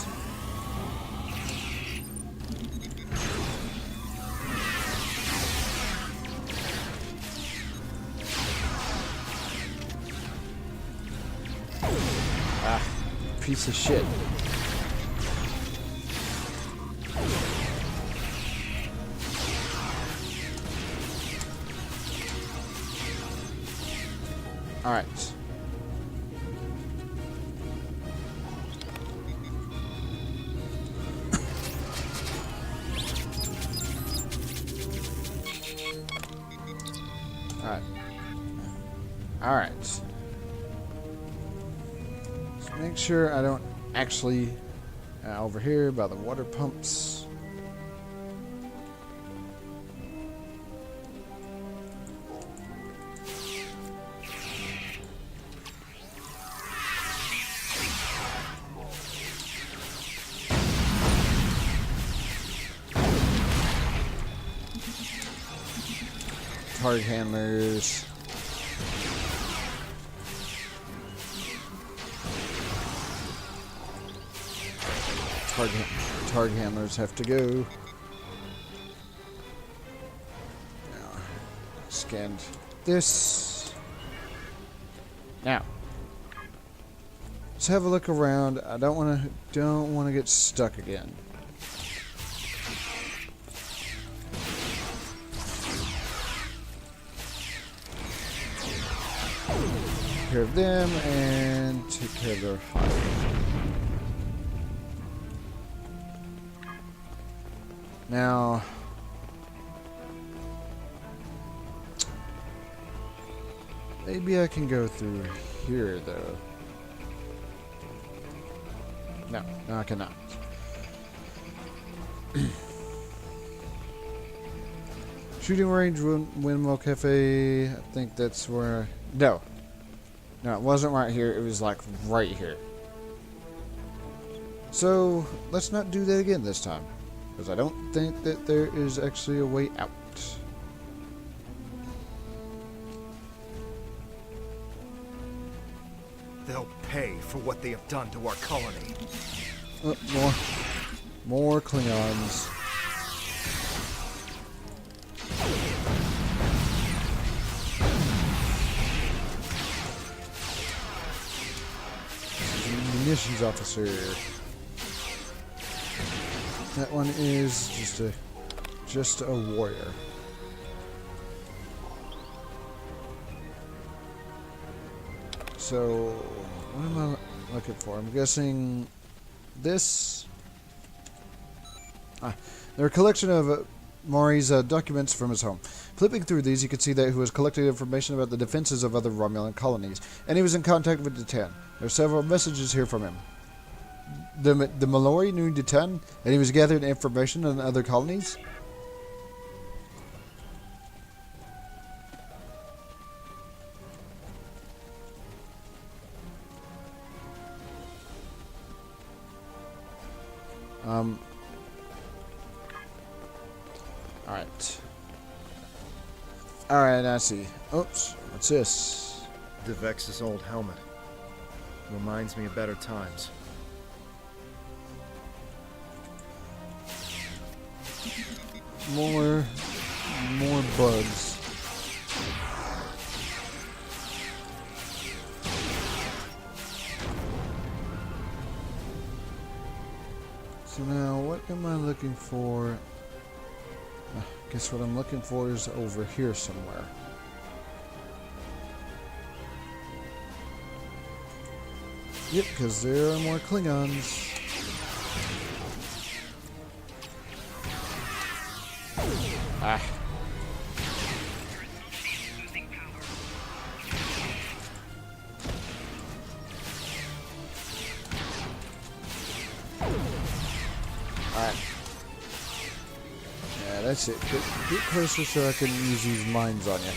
Piece of shit. All right. All right. All right. Make sure I don't actually over here by the water pumps. Target handlers. Target handlers have to go. Now, scanned this. Now, let's have a look around. I don't want to get stuck again. Take care of them and take care of their hive. Now, maybe I can go through here, though. No, I cannot. Shooting range, Windmill Cafe. I think that's where. No, it wasn't right here. It was like right here. So let's not do that again this time, because I don't think that there is actually a way out. They'll pay for what they have done to our colony. More Klingons. Munitions officer. That one is just a warrior. So what am I looking for? I'm guessing this. They're a collection of Maury's documents from his home. Flipping through these, you can see that he was collecting information about the defenses of other Romulan colonies, and he was in contact with Detan. There are several messages here from him. The Malloy knew Detan, and he was gathering information on other colonies. Alright, I see. Oops, what's this? Devex's old helmet. Reminds me of better times. More bugs. So now, what am I looking for? Guess what I'm looking for is over here somewhere. Yep, because there are more Klingons. Ah. Alright. Yeah, that's it. Get closer so I can use these mines on you.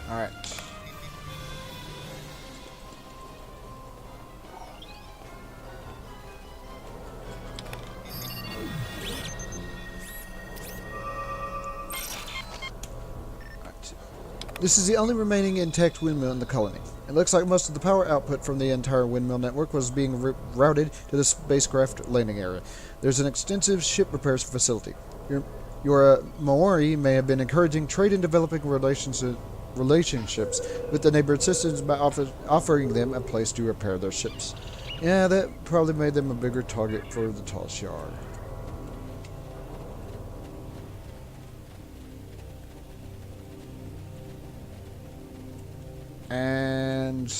Alright. This is the only remaining intact windmill in the colony. It looks like most of the power output from the entire windmill network was being routed to the spacecraft landing area. There's an extensive ship repairs facility. Your Maori may have been encouraging trade and developing relationships with the neighboring systems by offering them a place to repair their ships. Yeah, that probably made them a bigger target for the Tal Shiar. And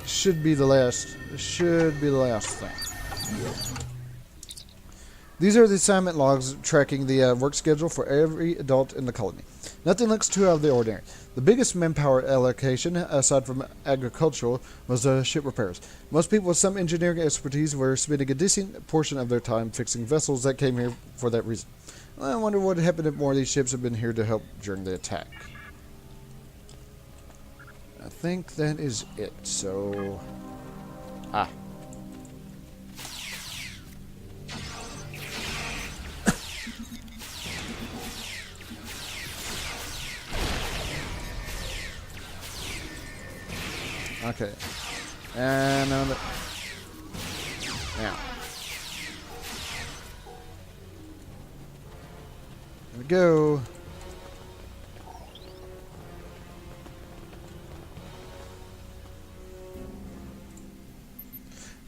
should be the last thing. These are the assignment logs tracking the work schedule for every adult in the colony. Nothing looks too out of the ordinary. The biggest manpower allocation, aside from agricultural, was ship repairs. Most people with some engineering expertise were spending a decent portion of their time fixing vessels that came here for that reason. I wonder what happened if more of these ships had been here to help during the attack. I think that is it, so... Okay. And now... Now. There we go.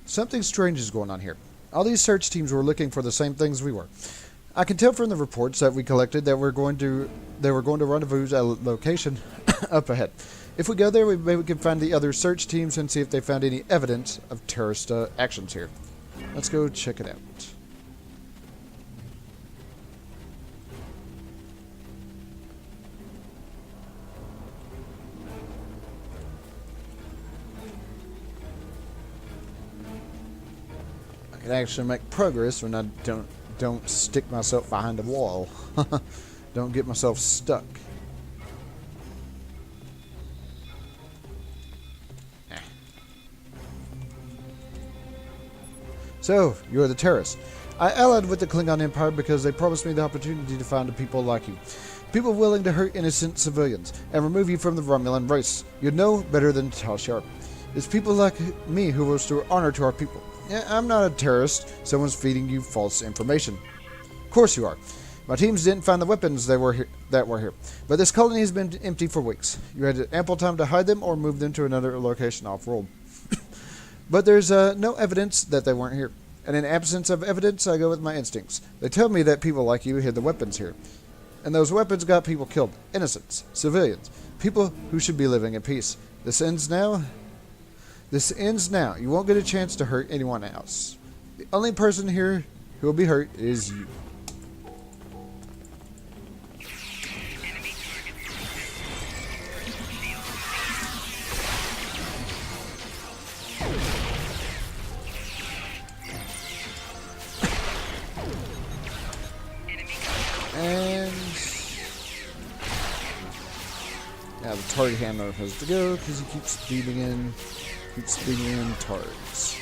Something strange is going on here. All these search teams were looking for the same things we were. I can tell from the reports that we collected that they were going to rendezvous at a location up ahead. If we go there, maybe we can find the other search teams and see if they found any evidence of terrorist actions here. Let's go check it out. I can actually make progress when I don't stick myself behind a wall. don't get myself stuck. So, you're the terrorist. I allied with the Klingon Empire because they promised me the opportunity to find people like you. People willing to hurt innocent civilians and remove you from the Romulan race. You'd know better than Tal Shiar. It's people like me who will restore honor to our people. Yeah, I'm not a terrorist. Someone's feeding you false information. Of course you are. My teams didn't find the weapons that were here. But this colony has been empty for weeks. You had ample time to hide them or move them to another location off-world. But there's no evidence that they weren't here. And in absence of evidence, I go with my instincts. They tell me that people like you hid the weapons here. And those weapons got people killed. Innocents. Civilians. People who should be living in peace. This ends now. This ends now. You won't get a chance to hurt anyone else. The only person here who will be hurt is you. And now the target handler has to go because he keeps beaming in targets.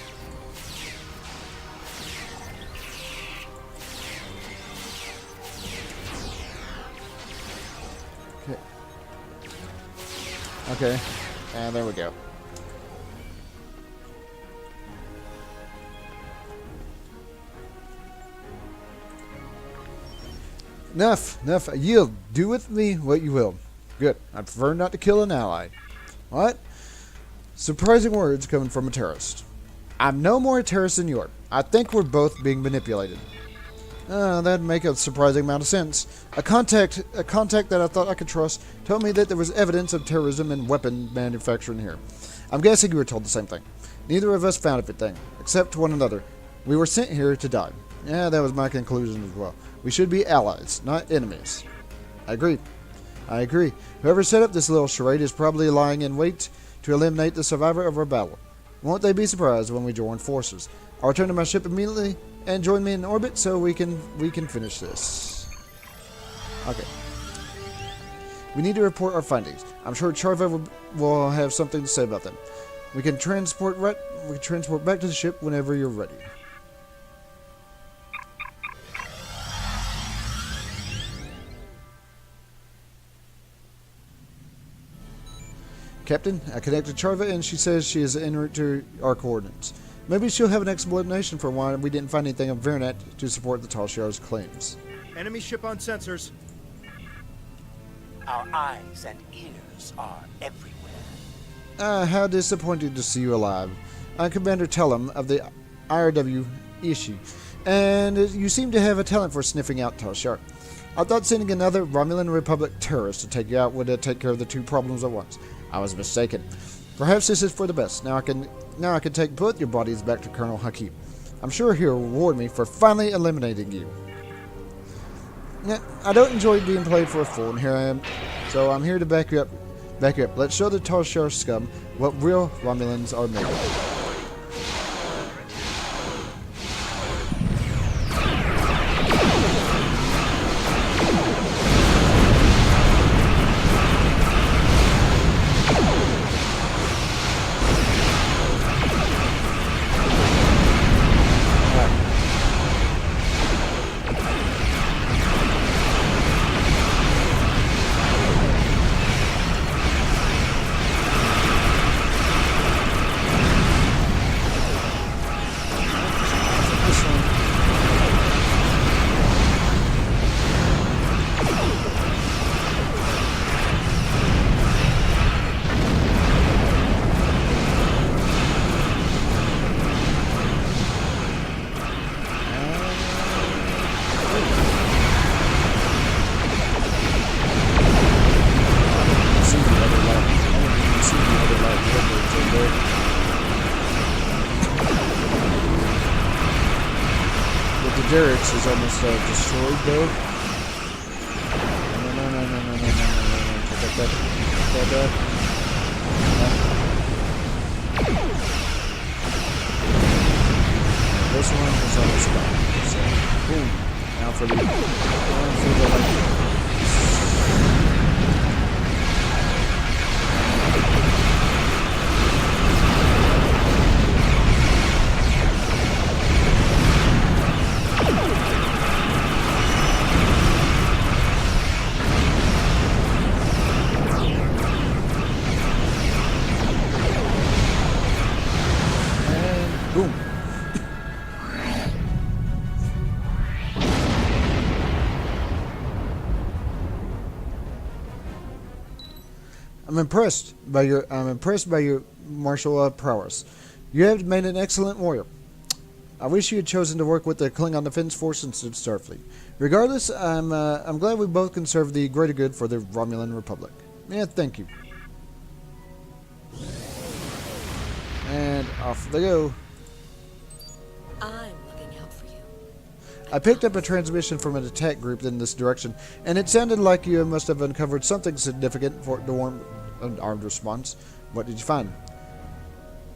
Okay. Okay, and there we go. Enough. I yield. Do with me what you will. Good. I prefer not to kill an ally. What? Surprising words coming from a terrorist. I'm no more a terrorist than you are. I think we're both being manipulated. That'd make a surprising amount of sense. A contact that I thought I could trust told me that there was evidence of terrorism and weapon manufacturing here. I'm guessing you were told the same thing. Neither of us found everything, except one another. We were sent here to die. Yeah, that was my conclusion as well. We should be allies, not enemies. I agree. Whoever set up this little charade is probably lying in wait to eliminate the survivor of our battle. Won't they be surprised when we join forces? I'll return to my ship immediately and join me in orbit so we can finish this. Okay. We need to report our findings. I'm sure Charva will have something to say about them. We can transport back to the ship whenever you're ready. Captain, I connected Charva and she says she is en route to our coordinates. Maybe she'll have an explanation for why we didn't find anything on Vernet to support the Tal Shiar's claims. Enemy ship on sensors. Our eyes and ears are everywhere. How disappointing to see you alive. I'm Commander Tellum of the IRW issue, and you seem to have a talent for sniffing out Tal Shiar. I thought sending another Romulan Republic terrorist to take you out would take care of the two problems at once. I was mistaken. Perhaps this is for the best. Now I can take both your bodies back to Colonel Hakim. I'm sure he'll reward me for finally eliminating you. I don't enjoy being played for a fool, and here I am. So I'm here to back you up. Let's show the Tal Shiar scum what real Romulans are made of. Derek's is almost destroyed though. No. Take that back. This one is almost gone. So, boom. Now for the light. I'm impressed by your martial prowess. You have made an excellent warrior. I wish you had chosen to work with the Klingon Defense Force instead of Starfleet. Regardless, I'm glad we both can serve the greater good for the Romulan Republic. Yeah, thank you. And off they go. I'm looking out for you. I picked up a transmission from an attack group in this direction, and it sounded like you must have uncovered something significant for the an armed response. What did you find?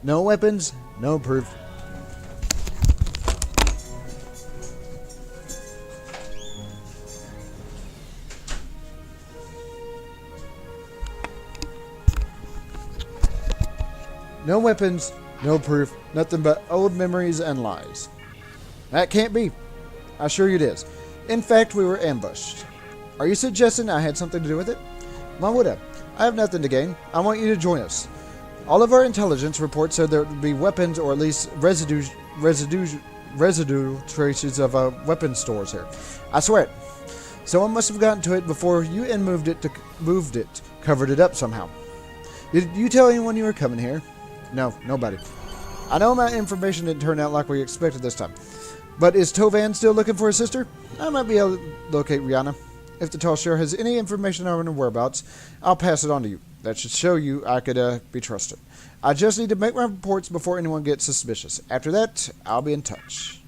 No weapons, no proof. No weapons, no proof, nothing but old memories and lies. That can't be. I assure you it is. In fact, we were ambushed. Are you suggesting I had something to do with it? Why would I? I have nothing to gain. I want you to join us. All of our intelligence reports said there would be weapons or at least residual traces of weapon stores here. I swear it. Someone must have gotten to it before you and moved it, covered it up somehow. Did you tell anyone you were coming here? No, nobody. I know my information didn't turn out like we expected this time. But is Tovan still looking for his sister? I might be able to locate Rihanna. If the Talshare has any information on her whereabouts, I'll pass it on to you. That should show you I could be trusted. I just need to make my reports before anyone gets suspicious. After that, I'll be in touch.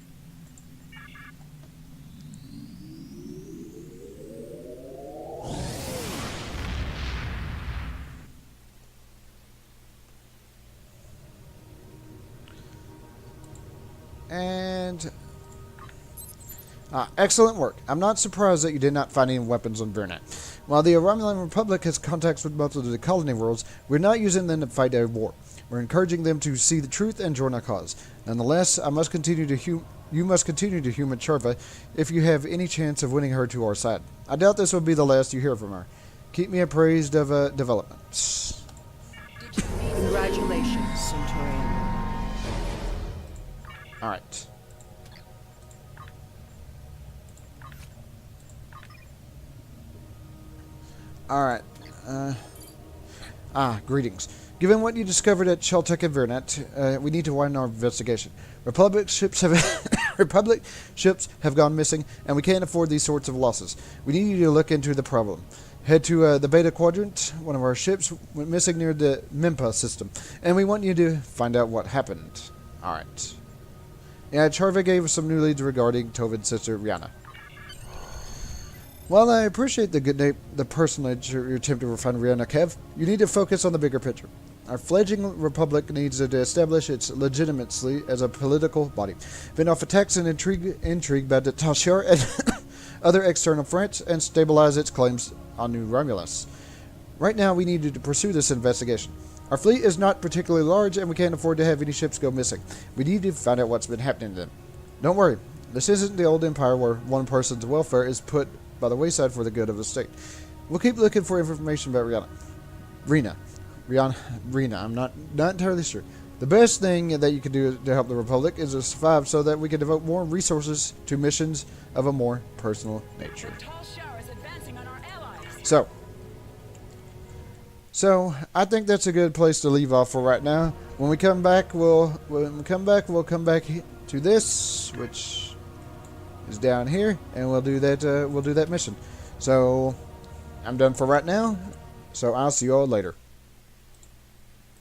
And excellent work. I'm not surprised that you did not find any weapons on Vernat. While the Romulan Republic has contacts with most of the colony worlds, we're not using them to fight a war. We're encouraging them to see the truth and join our cause. Nonetheless, you must continue to human Charva if you have any chance of winning her to our side. I doubt this will be the last you hear from her. Keep me appraised of developments. Congratulations, Centurion. Alright. Alright. Greetings. Given what you discovered at Sheltec and Vernat, we need to widen our investigation. Republic ships have gone missing, and we can't afford these sorts of losses. We need you to look into the problem. Head to the Beta Quadrant. One of our ships went missing near the Mimpa system, and we want you to find out what happened. Alright. Yeah, Charva gave us some new leads regarding Tovin's sister, Rihanna. While I appreciate the personage you're attempting to find Rihanna, Kev, you need to focus on the bigger picture. Our fledgling republic needs to establish its legitimacy as a political body, fend off attacks and intrigue by the Talshare and other external threats, and stabilize its claims on New Romulus. Right now, we need to pursue this investigation. Our fleet is not particularly large, and we can't afford to have any ships go missing. We need to find out what's been happening to them. Don't worry, this isn't the old empire where one person's welfare is put by the wayside for the good of the state. We'll keep looking for information about Rena. I'm not entirely sure. The best thing that you can do to help the Republic is to survive so that we can devote more resources to missions of a more personal nature. So I think that's a good place to leave off for right now. When we come back, we'll come back to this, which is down here, and we'll do that mission. So I'm done for right now. So I'll see you all later.